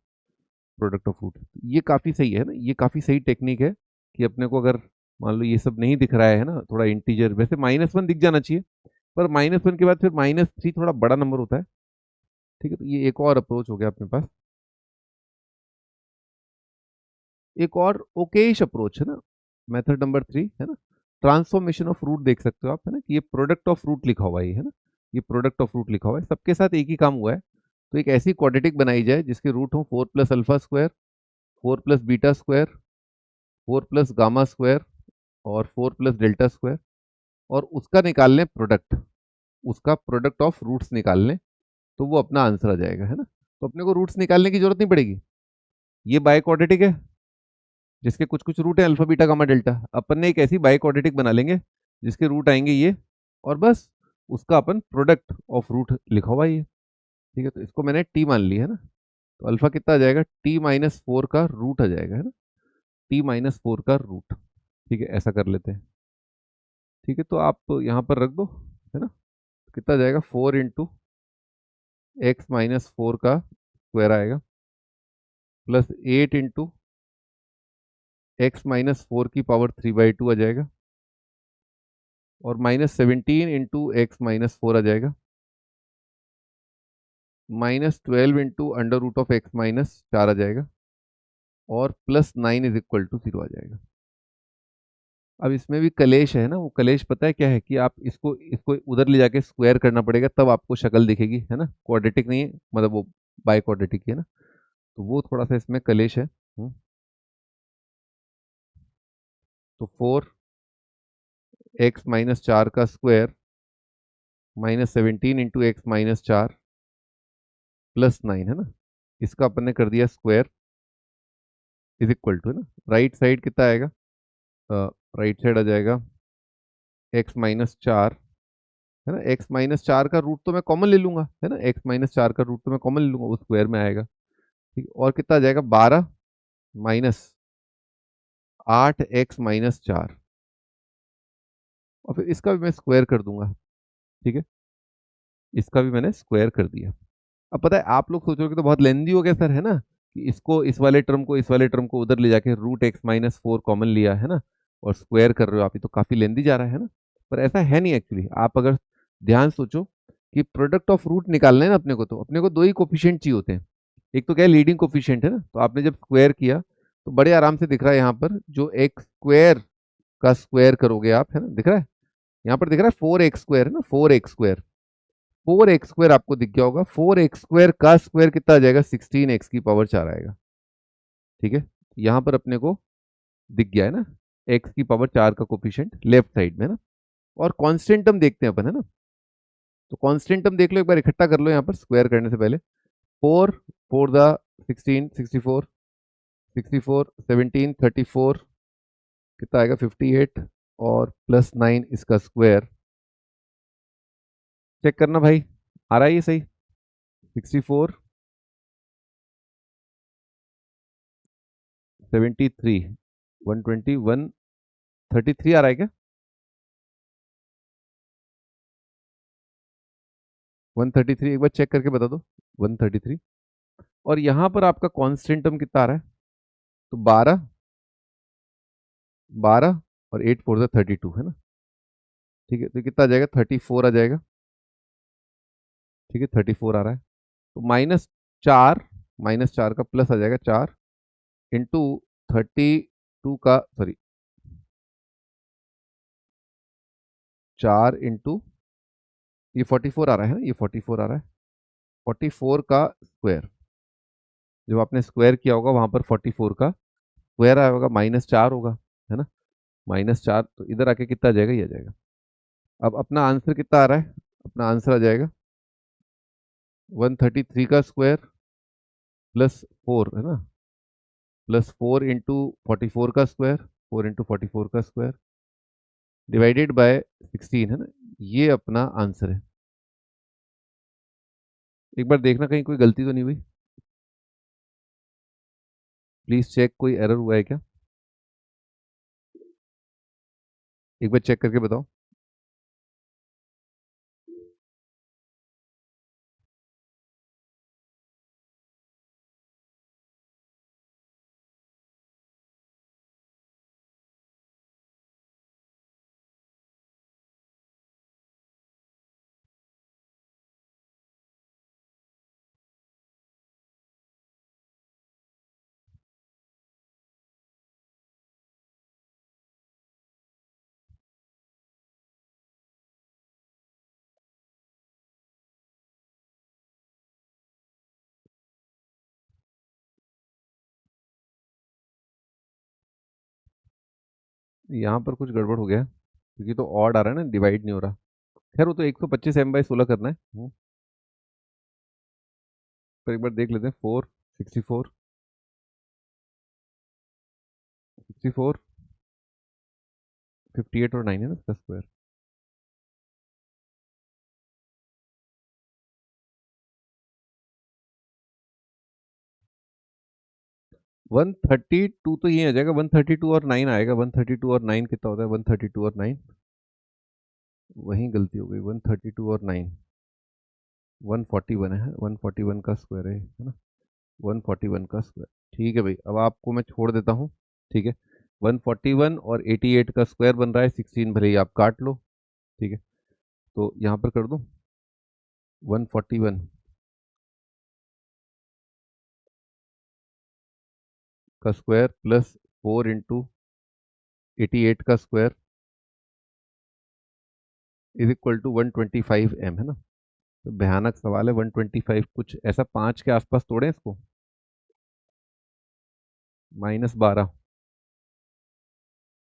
प्रोडक्ट ऑफ रूट। ये काफ़ी सही है ना, ये काफ़ी सही टेक्निक है कि अपने को अगर मान लो ये सब नहीं दिख रहा है ना, थोड़ा इंटीजर, वैसे -1 दिख जाना चाहिए, पर -1 के बाद फिर -3 थोड़ा बड़ा नंबर होता है, ठीक है। तो ये एक और अप्रोच हो गया अपने पास, एक और ओकेश अप्रोच, है ना, मेथड नंबर 3, है ना, ट्रांसफॉर्मेशन ऑफ रूट देख सकते हो आप, है ना, कि ये प्रोडक्ट ऑफ रूट लिखा हुआ है, है ना, ये प्रोडक्ट ऑफ रूट लिखा हुआ है, सबके साथ एक ही काम हुआ है। तो एक ऐसी क्वाड्रेटिक बनाई जाए जिसके रूट हो 4 + α², 4 + β², 4 + γ² और 4 + δ², और उसका निकाल लें प्रोडक्ट, उसका प्रोडक्ट ऑफ रूट्स निकाल लें, तो वो अपना आंसर आ जाएगा, है ना। तो अपने को रूट्स निकालने की जरूरत नहीं पड़ेगी। ये बाय क्वाड्रेटिक है जिसके कुछ कुछ रूट है अल्फा बीटा गामा डेल्टा, अपन ने एक ऐसी बाय क्वाड्रेटिक बना लेंगे जिसके रूट आएंगे ये, और बस उसका अपन प्रोडक्ट ऑफ रूट लिखा हुआ है ये, ठीक है। तो इसको मैंने टी मान लिया, है ना। तो अल्फा कितना आ जाएगा t - 4 का रूट आ जाएगा, है ना, t - 4 का रूट, ठीक है। ऐसा कर लेते हैं, ठीक है। तो आप यहाँ पर रख दो, है ना। कितना आ जाएगा 4 × x - 4 का स्क्वायर आएगा, प्लस 8 × x - 4 की पावर 3/2 आ जाएगा, और -17 × x - 4 आ जाएगा, -12 × √(x - 4) आ जाएगा, और +9 = 0 आ जाएगा। अब इसमें भी कलेश है ना, वो कलेश पता है क्या है, कि आप इसको इसको उधर ले जाके स्क्वायर करना पड़ेगा, तब आपको शक्ल दिखेगी, है ना। क्वाड्रेटिक नहीं है, मतलब वो बाय क्वाड्रेटिक है ना, तो वो थोड़ा सा इसमें कलेश है। तो 4x - 4 का square -17 into x minus 4 plus 9 है ना, इसका अपन ने कर दिया स्क्वायर इज इक्वल टू, है ना, राइट साइड कितना आएगा, राइट साइड आ जाएगा एक्स माइनस 4, है ना, एक्स माइनस 4 का रूट तो मैं कॉमन ले लूंगा, है ना, एक्स माइनस 4 का रूट तो मैं कॉमन ले लूंगा, वो स्क्वायर में आएगा। ठीक है, और कितना आ जाएगा 12 माइनस 8x-4, और फिर इसका भी मैं स्क्वायर कर दूंगा। ठीक है, इसका भी मैंने स्क्वायर कर दिया। अब पता है आप लोग सोचोगे तो बहुत लेंदी हो गया सर, है ना, कि इसको इस वाले टर्म को इस वाले टर्म को उधर ले जाके √x-4 कॉमन लिया, है ना, और स्क्वायर कर रहे हो आप, ये तो काफी लेंदी जा रहा है ना। पर ऐसा है नहीं एक्चुअली, आप अगर ध्यान सोचो कि प्रोडक्ट ऑफ रूट निकालना है ना अपने को, तो अपने को दो ही कोफिशिएंट चाहिए होते हैं। एक तो क्या है, लीडिंग कोफिशिएंट, है ना, तो आपने जब स्क्वायर किया तो बड़े आराम से दिख रहा है यहाँ पर, जो एक स्क्वायर का स्क्वायर करोगे आप, है ना, दिख रहा है यहाँ पर, दिख रहा है 4x² है ना, 4x², 4x² आपको दिख गया होगा, 4x² का स्क्वायर कितना आ जाएगा, 16x⁴ आएगा। ठीक है, यहाँ पर अपने को दिख गया है ना, x⁴ का कोफिशिएंट लेफ्ट साइड में, है ना। और कांस्टेंट टर्म देखते हैं अपन, है ना, तो कांस्टेंट टर्म देख लो एक बार, इकट्ठा कर लो यहाँ पर स्क्वायर करने से पहले। 4 4 16 64, 64 17 34, कितना आएगा 58, और प्लस 9 इसका स्क्वायर, चेक करना भाई, आ रहा है ये सही, 64 73 120 133 आ रहा है क्या, 133 एक बार चेक करके बता दो, 133। और यहाँ पर आपका कांस्टेंट टर्म कितना आ रहा है, तो 12 12 और 8 4 32, है ना। ठीक है, तो कितना आ जाएगा 34 आ जाएगा। ठीक है, 34 आ रहा है, तो -4, -4 का प्लस आ जाएगा 4 इंटू 32 का, सॉरी 4 इंटू, ये 44 आ रहा है ना, ये 44 आ रहा है, 44 का स्क्वायर, जब आपने स्क्वायर किया होगा वहां पर 44 का स्क्वायर आया होगा, -4 होगा, है ना, -4, तो इधर आके कितना आ जाएगा, ये आ जाएगा। अब अपना आंसर कितना आ रहा है, अपना आंसर आ जाएगा 133 का स्क्वायर प्लस 4, है ना, प्लस 4 इंटू 44 का स्क्वायर, 4 इंटू 44 का स्क्वायर डिवाइडेड बाय 16, है ना, ये अपना आंसर है। एक बार देखना कहीं कोई गलती तो नहीं हुई, प्लीज चेक, कोई एरर हुआ है क्या, एक बार चेक करके बताओ। यहाँ पर कुछ गड़बड़ हो गया, क्योंकि तो ऑड आ रहा है ना, डिवाइड नहीं हो रहा। खैर वो तो 125m/16 करना है। तो एक बार देख लेते हैं, 4 64 58 और 9 है ना इसका स्क्वायर, 132 तो ये आ जाएगा, 132 और 9 आएगा, 132 और 9 कितना होता है, 132 और 9, वहीं गलती हो गई, 132 और 9 141 है, 141 का स्क्वायर है ना, 141 का स्क्वायर। ठीक है भाई, अब आपको मैं छोड़ देता हूँ। ठीक है, 141 और 88 का स्क्वायर बन रहा है 16, भले ही आप काट लो। ठीक है, तो यहाँ पर कर दूँ 141 का स्क्वायर प्लस 4 इंटू 88 का square is equal to 125m, है ना। तो भयानक सवाल है, 125 कुछ ऐसा 5 के आसपास तोड़े इसको, -12,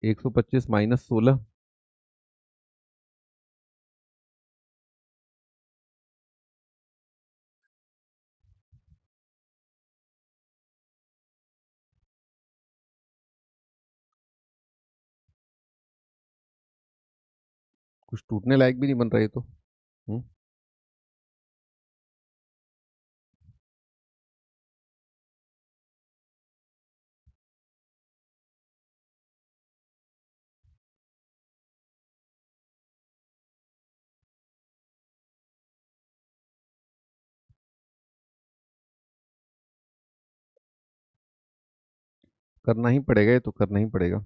125 -16, कुछ टूटने लायक भी नहीं बन रहा है तो। करना ही पड़ेगा, ये तो करना ही पड़ेगा।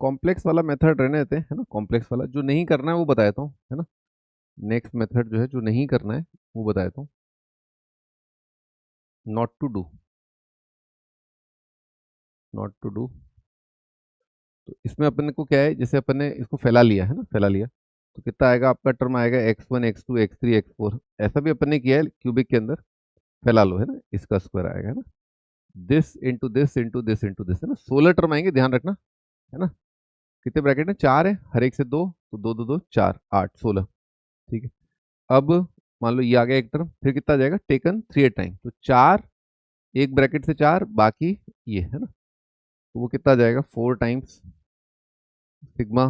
कॉम्प्लेक्स वाला मेथड रहने देते हैं, है ना। कॉम्प्लेक्स वाला जो नहीं करना है वो बता देता हूँ, है ना। नेक्स्ट मेथड जो है, जो नहीं करना है वो बता देता हूँ। Not to do, not to do. तो इसमें अपन को क्या है, जैसे अपन ने इसको फैला लिया है ना, फैला लिया, तो कितना आएगा आपका टर्म आएगा x1 x2 x3 x4। ऐसा भी अपन ने किया है क्यूबिक के अंदर, फैला लो, है ना, इसका स्क्वायर आएगा, है ना। This into this into this into this, है ना। 16 टर्म आएंगे, ध्यान रखना, है ना। कितने ब्रैकेट में, 4 है, हर एक से 2, तो 2 2 2 4 8 16। ठीक है। अब मान लो ये आ गया एक टर्म, फिर कितना जाएगा, टेकन 3 एट टाइम, तो 4, एक ब्रैकेट से 4, बाकी ये, है ना। तो वो कितना जाएगा, 4 times sigma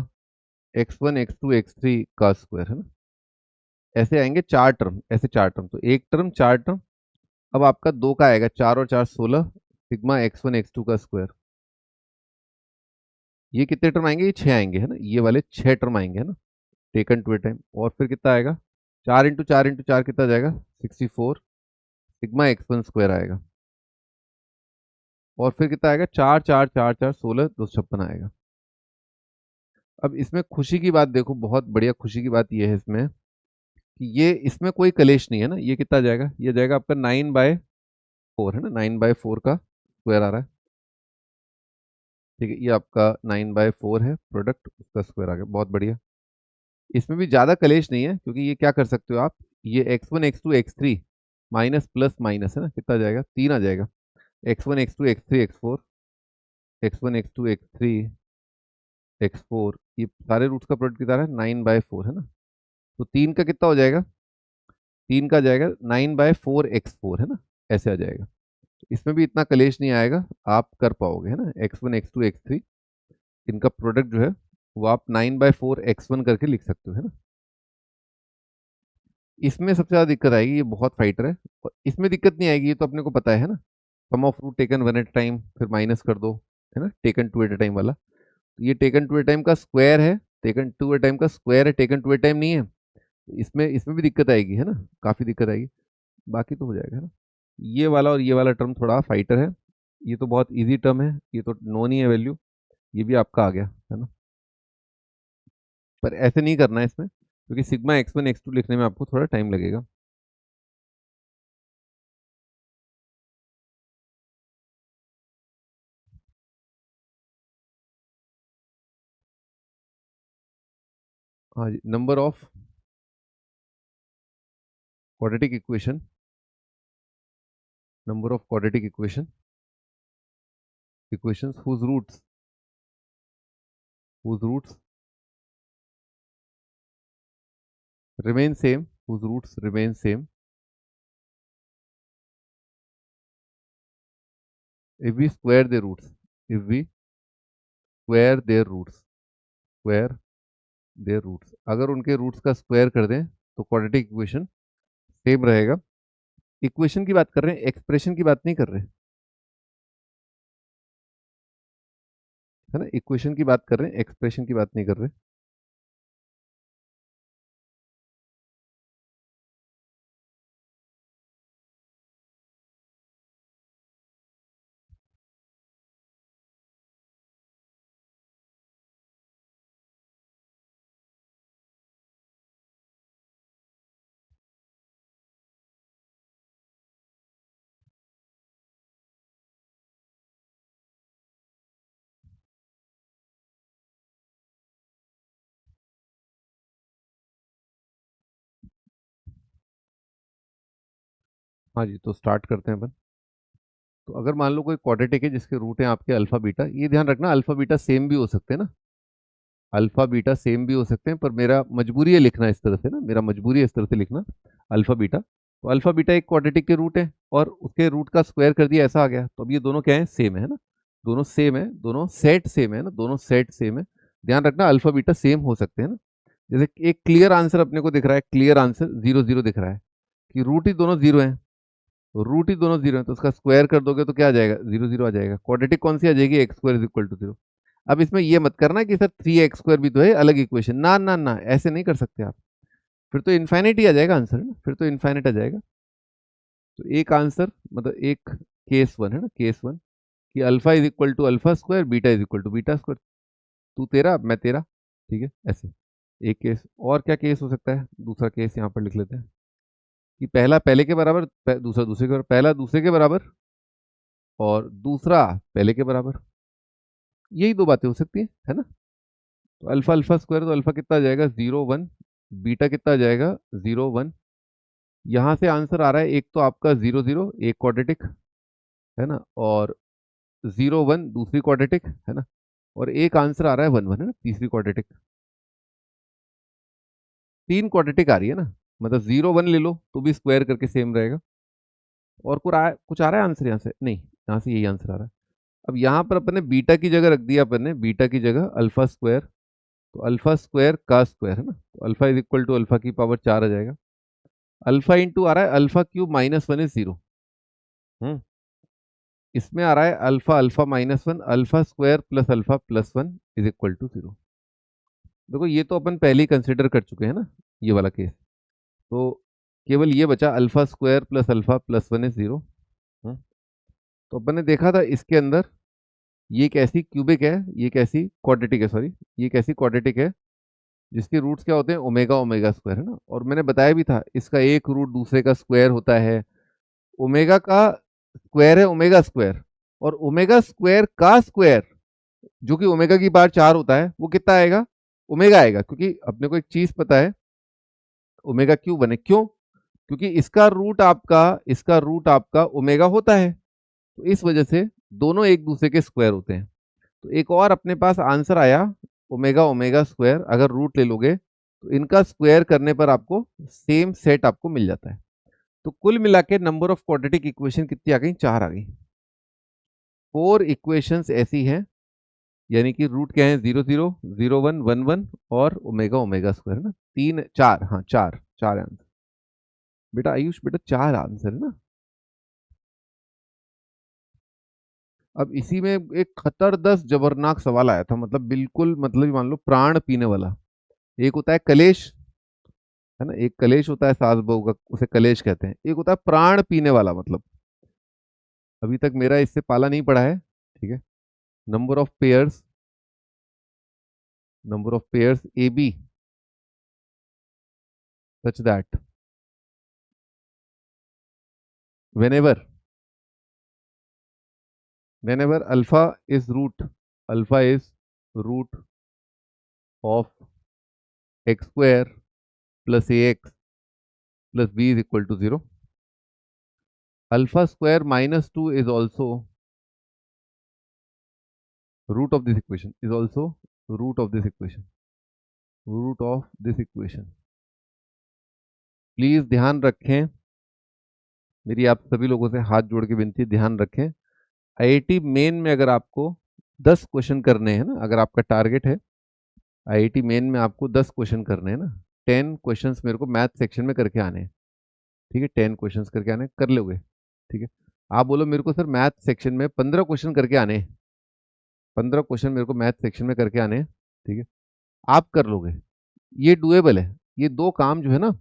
x1 x2 x3 का स्क्वायर, है ना। ऐसे आएंगे 4 टर्म, ऐसे 4 टर्म, तो एक टर्म 4 टर्म। अब आपका 2 का आएगा, 4 और 4 16, सिग्मा x1 x2 का स्क्वायर। ये कितने टर्म आएंगे, ये 6 आएंगे, है ना। ये वाले 6 टर्म आएंगे, है ना, टेकन टू ए टाइम। और फिर कितना आएगा, 4 इंटू 4 इंटू 4 कितना जाएगा, 64, सिग्मा x1 स्क्वायर आएगा। और फिर कितना आएगा, 4 4 4 4 16 256 आएगा। अब इसमें खुशी की बात देखो, बहुत बढ़िया खुशी की बात ये है इसमें कि ये इसमें कोई कलेश नहीं है ना। ये कितना जाएगा, ये जाएगा आपका 9/4, है ना, 9/4 का स्क्वायर आ रहा है। ठीक है, ये आपका 9/4 है प्रोडक्ट, उसका स्क्वायर आ गया, बहुत बढ़िया। इसमें भी ज़्यादा कलेश नहीं है, क्योंकि ये क्या कर सकते हो आप, ये x1 x2 x3 minus plus minus, है ना, कितना जाएगा, 3 आ जाएगा। x1 x2 x3 x4, x1 x2 x3 x4, ये सारे रूट्स का प्रोडक्ट कितना है, 9/4, है ना। तो 3 का कितना हो जाएगा, 3 का जाएगा 9/4 x4, है ना, ऐसे आ जाएगा। तो इसमें भी इतना कलेश नहीं आएगा, आप कर पाओगे, है ना। x1 x2 x3, इनका प्रोडक्ट जो है वो आप 9/4 x1 करके लिख सकते हो, है ना। इसमें सबसे ज़्यादा दिक्कत आएगी, ये बहुत फाइटर है। और इसमें दिक्कत नहीं आएगी, ये तो अपने को पता है ना। Sum of root taken one at time, फिर माइनस कर दो, है ना, टेकन टू एट टाइम वाला। तो ये टेकन टू ए टाइम का स्क्वायर है, टेकन टू ए टाइम का स्क्वायर है, टेकन टू ए टाइम नहीं है। इसमें इसमें भी दिक्कत आएगी, है ना, काफ़ी दिक्कत आएगी। बाकी तो हो जाएगा, है ना। ये वाला और ये वाला टर्म थोड़ा फाइटर है। ये तो बहुत इजी टर्म है, ये तो नोन ही है वैल्यू, ये भी आपका आ गया, है ना। पर ऐसे नहीं करना है इसमें, क्योंकि सिग्मा x1 x2 लिखने में आपको थोड़ा टाइम लगेगा। हाँ जी, number of quadratic equation, number of quadratic equations whose roots remain same, whose roots remain same if we square their roots, if we square their roots, square their roots, अगर उनके roots का square कर दें तो quadratic equation same रहेगा। Equation की बात कर रहे हैं, एक्सप्रेशन की बात नहीं कर रहे, है ना। इक्वेशन की बात कर रहे हैं, एक्सप्रेशन की बात नहीं कर रहे। हाँ जी, तो स्टार्ट करते हैं अपन। तो अगर मान लो कोई क्वाड्रेटिक है जिसके रूट है आपके अल्फा बीटा, ये ध्यान रखना अल्फा बीटा सेम भी हो सकते हैं ना, अल्फा बीटा सेम भी हो सकते हैं, पर मेरा मजबूरी है लिखना इस तरह से ना, मेरा मजबूरी है इस तरह से लिखना अल्फा बीटा। तो अल्फा बीटा एक क्वाड्रेटिक के रूट है, और उसके रूट का स्क्वायर कर दिया, ऐसा आ गया। तो अब ये दोनों क्या है, सेम है ना, दोनों सेम है, दोनों सेट सेम है ना, दोनों सेट सेम है। ध्यान रखना अल्फा बीटा सेम हो सकते हैं ना। जैसे एक क्लियर आंसर अपने को दिख रहा है, क्लियर आंसर 0 0 दिख रहा है कि रूट ही दोनों जीरो हैं, रूट ही दोनों जीरो हैं, तो उसका स्क्वायर कर दोगे तो क्या आ जाएगा, 0 0 आ जाएगा। क्वाड्रेटिक कौन सी आ जाएगी, x square is equal to 0। अब इसमें ये मत करना कि सर 3x² भी तो है, अलग इक्वेशन, ना ना ना, ऐसे नहीं कर सकते आप, फिर तो इन्फाइनाइट ही आ जाएगा आंसर, है ना, फिर तो इन्फाइनाइट आ जाएगा। तो एक आंसर मतलब एक केस वन है ना, केस वन कि alpha is equal to alpha square, beta is equal to beta square, तू तेरा मैं तेरा, ठीक है, ऐसे एक केस। और क्या केस हो सकता है, दूसरा केस यहाँ पर लिख लेते हैं कि पहला पहले के बराबर, दूसरा दूसरे के बराबर, पहला दूसरे के बराबर और दूसरा पहले के बराबर, यही दो बातें हो सकती है ना। तो अल्फा अल्फा स्क्वायर, तो अल्फा कितना आ जाएगा 0 1, बीटा कितना आ जाएगा 0 1। यहाँ से आंसर आ रहा है एक तो आपका 0 0 एक क्वाड्रेटिक है ना, और 0 1 दूसरी क्वाड्रेटिक है ना, और एक आंसर आ रहा है 1 1 है ना, तीसरी क्वाड्रेटिक। तीन क्वाड्रेटिक आ रही है ना, मतलब 0 1 ले लो तो भी स्क्वायर करके सेम रहेगा। और कुछ आ रहा है आंसर यहाँ से, नहीं यहाँ से यही आंसर आ रहा है। अब यहाँ पर अपन ने बीटा की जगह रख दिया, अपन ने बीटा की जगह अल्फा स्क्वायर, तो अल्फा स्क्वायर का स्क्वायर है ना, तो alpha is equal to alpha की पावर 4 आ जाएगा। अल्फा इंटू आ रहा है अल्फा क्यूब -1 इज 0। इसमें आ रहा है alpha alpha -1, alpha square plus alpha plus 1 is equal to 0। देखो ये तो अपन पहले ही कंसिडर कर चुके हैं ना, ये वाला केस, तो केवल ये बचा alpha square plus alpha plus 1 is 0। तो अपन ने देखा था इसके अंदर ये एक ऐसी क्यूबिक है, ये एक ऐसी क्वाड्रेटिक है, सॉरी ये एक ऐसी क्वाड्रेटिक है जिसके रूट्स क्या होते हैं, ओमेगा ओमेगा स्क्वायर है ना। और मैंने बताया भी था इसका एक रूट दूसरे का स्क्वायर होता है, ओमेगा का स्क्वायर है ओमेगा स्क्वायर, और ओमेगा स्क्वायर का स्क्वायर जो कि ओमेगा की बार 4 होता है, वो कितना आएगा, ओमेगा आएगा, क्योंकि अपने को एक चीज पता है ओमेगा क्यों बने, क्यों, क्योंकि इसका रूट आपका ओमेगा होता है, तो इस वजह से दोनों एक दूसरे के स्क्वायर होते हैं। तो एक और अपने पास आंसर आया ओमेगा ओमेगा स्क्वायर, अगर रूट ले लोगे तो इनका स्क्वायर करने पर आपको सेम सेट आपको मिल जाता है। तो कुल मिला के नंबर ऑफ क्वाड्रेटिक इक्वेशन कितनी आ गई, 4 आ गई। 4 इक्वेशंस ऐसी हैं, यानी कि रूट क्या है, 0 0 0 1 1 1 और ओमेगा ओमेगा स्क्वायर है ना, 3 4, हाँ 4 4 आंसर। बेटा आयुष बेटा 4 आंसर है ना। अब इसी में एक खतरदस्त जबरनाक सवाल आया था, मतलब बिल्कुल मतलब मान लो प्राण पीने वाला। एक होता है कलेश, है ना, एक कलेश होता है सास बहू का, उसे कलेश कहते हैं। एक होता है प्राण पीने वाला, मतलब अभी तक मेरा इससे पाला नहीं पड़ा है, ठीक है। Number of pairs, A B such that whenever whenever alpha is root of x square plus ax plus b is equal to 0, alpha square -2 is also root of this equation, root of this equation। Please ध्यान रखें, मेरी आप सभी लोगों से हाथ जोड़ के विनती, ध्यान रखें। आईआईटी मेन में अगर आपको 10 क्वेश्चन करने हैं ना, अगर आपका टारगेट है आईआईटी मेन में आपको 10 क्वेश्चन करने हैं ना, 10 क्वेश्चंस मेरे को मैथ सेक्शन में करके आने हैं, ठीक है, 10 क्वेश्चंस करके आने, कर लोगे, ठीक है। आप बोलो मेरे को सर मैथ सेक्शन में 15 क्वेश्चन करके आने हैं, 15 क्वेश्चन मेरे को मैथ सेक्शन में करके आने हैं, ठीक है, आप कर लोगे, ये डुएबल है। ये दो काम जो है ना,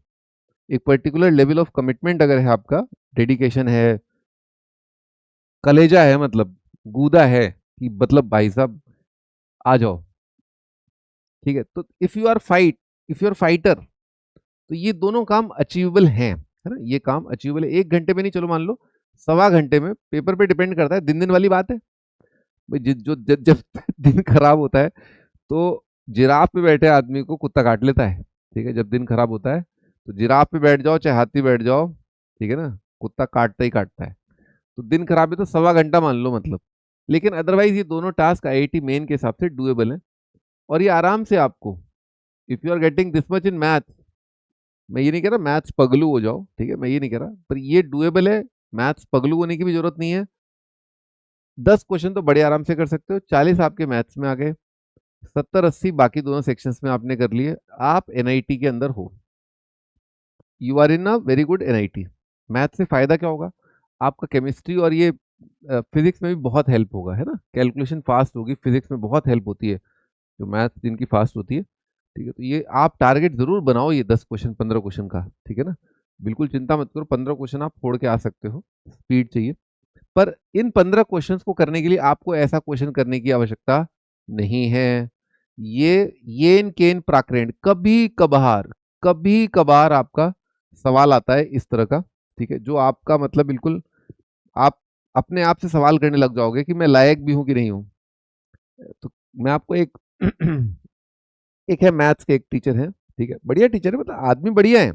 एक पर्टिकुलर लेवल ऑफ कमिटमेंट अगर है आपका, डेडिकेशन है, कलेजा है, मतलब गूदा है कि मतलब भाई साहब आ जाओ, ठीक है। तो इफ यू आर फाइटर, तो ये दोनों काम अचीवेबल हैं, है ना, ये काम अचीवेबल है। 1 घंटे में नहीं, चलो मान लो 1.25 घंटे में, पेपर पे डिपेंड करता है, दिन दिन वाली बात है भाई। जब दिन खराब होता है तो जिराफ पे बैठे आदमी को कुत्ता काट लेता है, ठीक है। जब दिन खराब होता है तो जिराफ पे बैठ जाओ चाहे हाथी बैठ जाओ, ठीक है ना, कुत्ता काटता ही काटता है। तो दिन खराब है तो 1.25 घंटा मान लो मतलब, लेकिन अदरवाइज ये दोनों टास्क आईआईटी मेन के हिसाब से डुएबल है, और ये आराम से आपको, if you are getting this much in math, मैं ये नहीं कह रहा मैथ्स पगलू हो जाओ, ठीक है, मैं ये नहीं कह रहा, पर ये डुएबल है, मैथ्स पगलू होने की भी जरूरत नहीं है। 10 क्वेश्चन तो बड़े आराम से कर सकते हो, 40 आपके मैथ्स में आ गए, 70-80 बाकी दोनों सेक्शंस में आपने कर लिए, आप एनआईटी के अंदर हो, you are in a very good NIT. Math से फायदा क्या होगा, आपका केमिस्ट्री और ये फिजिक्स में भी बहुत हेल्प होगा, है ना, कैलकुलेशन फास्ट होगी, फिजिक्स में बहुत हेल्प होती है, जो मैथ जिनकी फास्ट होती है, ठीक है। तो ये आप टारगेट जरूर बनाओ, ये 10 क्वेश्चन 15 क्वेश्चन का, ठीक है ना, बिल्कुल चिंता मत करो, 15 क्वेश्चन आप फोड़ के आ सकते हो, स्पीड चाहिए। पर इन 15 क्वेश्चंस को करने के लिए आपको ऐसा क्वेश्चन करने की आवश्यकता नहीं है। ये येन केन प्राक्रेंट, कभी कभार आपका सवाल आता है इस तरह का, ठीक है, जो आपका मतलब बिल्कुल आप अपने आप से सवाल करने लग जाओगे कि मैं लायक भी हूं कि नहीं हूं। तो मैं आपको एक एक है मैथ्स के एक टीचर है, ठीक है, बढ़िया टीचर है, मतलब आदमी बढ़िया है,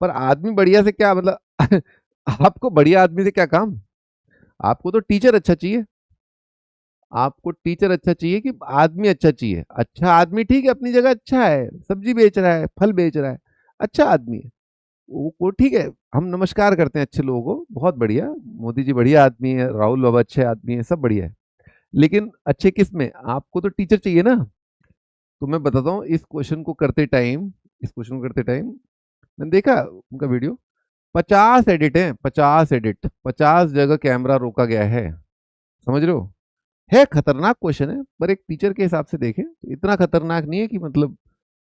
पर आदमी बढ़िया से क्या मतलब आपको बढ़िया आदमी से क्या काम, आपको तो टीचर अच्छा चाहिए, आपको टीचर अच्छा चाहिए कि आदमी अच्छा चाहिए। अच्छा आदमी ठीक है, अपनी जगह अच्छा है, सब्जी बेच रहा है, फल बेच रहा है, अच्छा आदमी है, वो ठीक है, हम नमस्कार करते हैं अच्छे लोगों को, बहुत बढ़िया, मोदी जी बढ़िया आदमी है, राहुल बाबा अच्छे आदमी है, सब बढ़िया है। लेकिन अच्छे किस में, आपको तो टीचर चाहिए ना। तो मैं बताता हूँ इस क्वेश्चन को करते टाइम मैंने देखा उनका वीडियो, 50 एडिट है, 50 एडिट, 50 जगह कैमरा रोका गया है, समझ रहे हो। है खतरनाक क्वेश्चन है, पर एक टीचर के हिसाब से देखें तो इतना खतरनाक नहीं है कि मतलब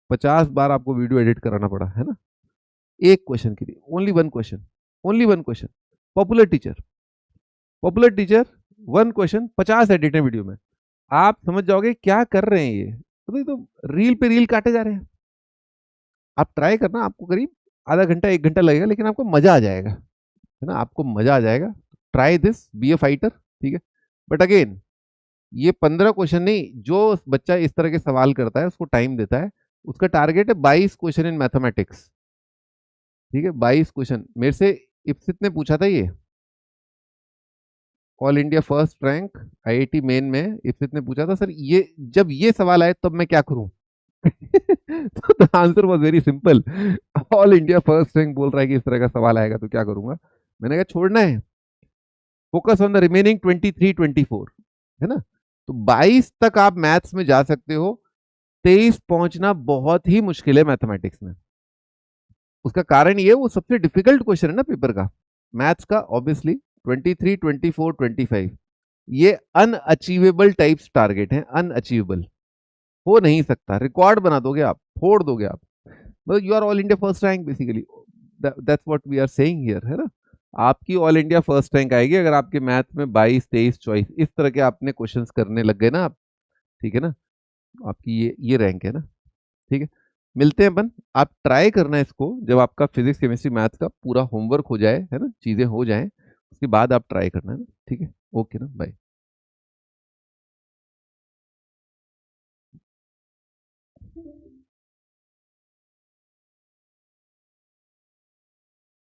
50 बार आपको वीडियो एडिट कराना पड़ा, है ना, एक क्वेश्चन के लिए, only one question. Popular teacher, popular teacher, one question, 50 edit है वीडियो में, आप समझ जाओगे क्या कर रहे हैं ये, तो ये तो रील पे रील काटे जा रहे हैं। आप ट्राई करना, आपको करीब आधा घंटा 1 घंटा लगेगा, लेकिन आपको मजा आ जाएगा, है ना, आपको मजा आ जाएगा। Try this, be a fighter, ठीक है। बट अगेन ये 15 क्वेश्चन नहीं, जो बच्चा इस तरह के सवाल करता है उसको टाइम देता है, उसका टारगेट है 22 क्वेश्चन इन मैथमेटिक्स, ठीक है, 22 क्वेश्चन। मेरे से इप्सित ने पूछा था ये, all India first rank IIT main में इप्सित ने पूछा था, सर ये जब ये सवाल आए तब मैं क्या करूं। तो the answer was very simple, all India first rank बोल रहा है कि इस तरह का सवाल आएगा तो क्या करूंगा। मैंने कहा छोड़ना है, फोकस ऑन द रिमेनिंग 23 24, है ना। तो 22 तक आप मैथ्स में जा सकते हो, 23 पहुंचना बहुत ही मुश्किल है मैथमेटिक्स में। उसका कारण ये, वो सबसे डिफिकल्ट क्वेश्चन है ना पेपर का, मैथ्स का, ऑब्वियसली 23 24 25 ये अनअचीवेबल टाइप्स टारगेट है, अनअचीवेबल, हो नहीं सकता, रिकॉर्ड बना दोगे आप, फोड़ दोगे आप, मतलब you are all India first rank basically, that's what we are saying here, है ना। आपकी ऑल इंडिया फर्स्ट रैंक आएगी अगर आपके मैथ में 22 23 24 इस तरह के आपने क्वेश्चंस करने लग गए ना आप, ठीक है ना, आपकी ये रैंक है ना, ठीक है। मिलते हैं अपन, आप ट्राई करना इसको, जब आपका फिजिक्स केमिस्ट्री मैथ का पूरा होमवर्क हो जाए, है ना, चीजें हो जाएं, उसके बाद आप ट्राई करना, है ना, ठीक है। ओके ना, बाय।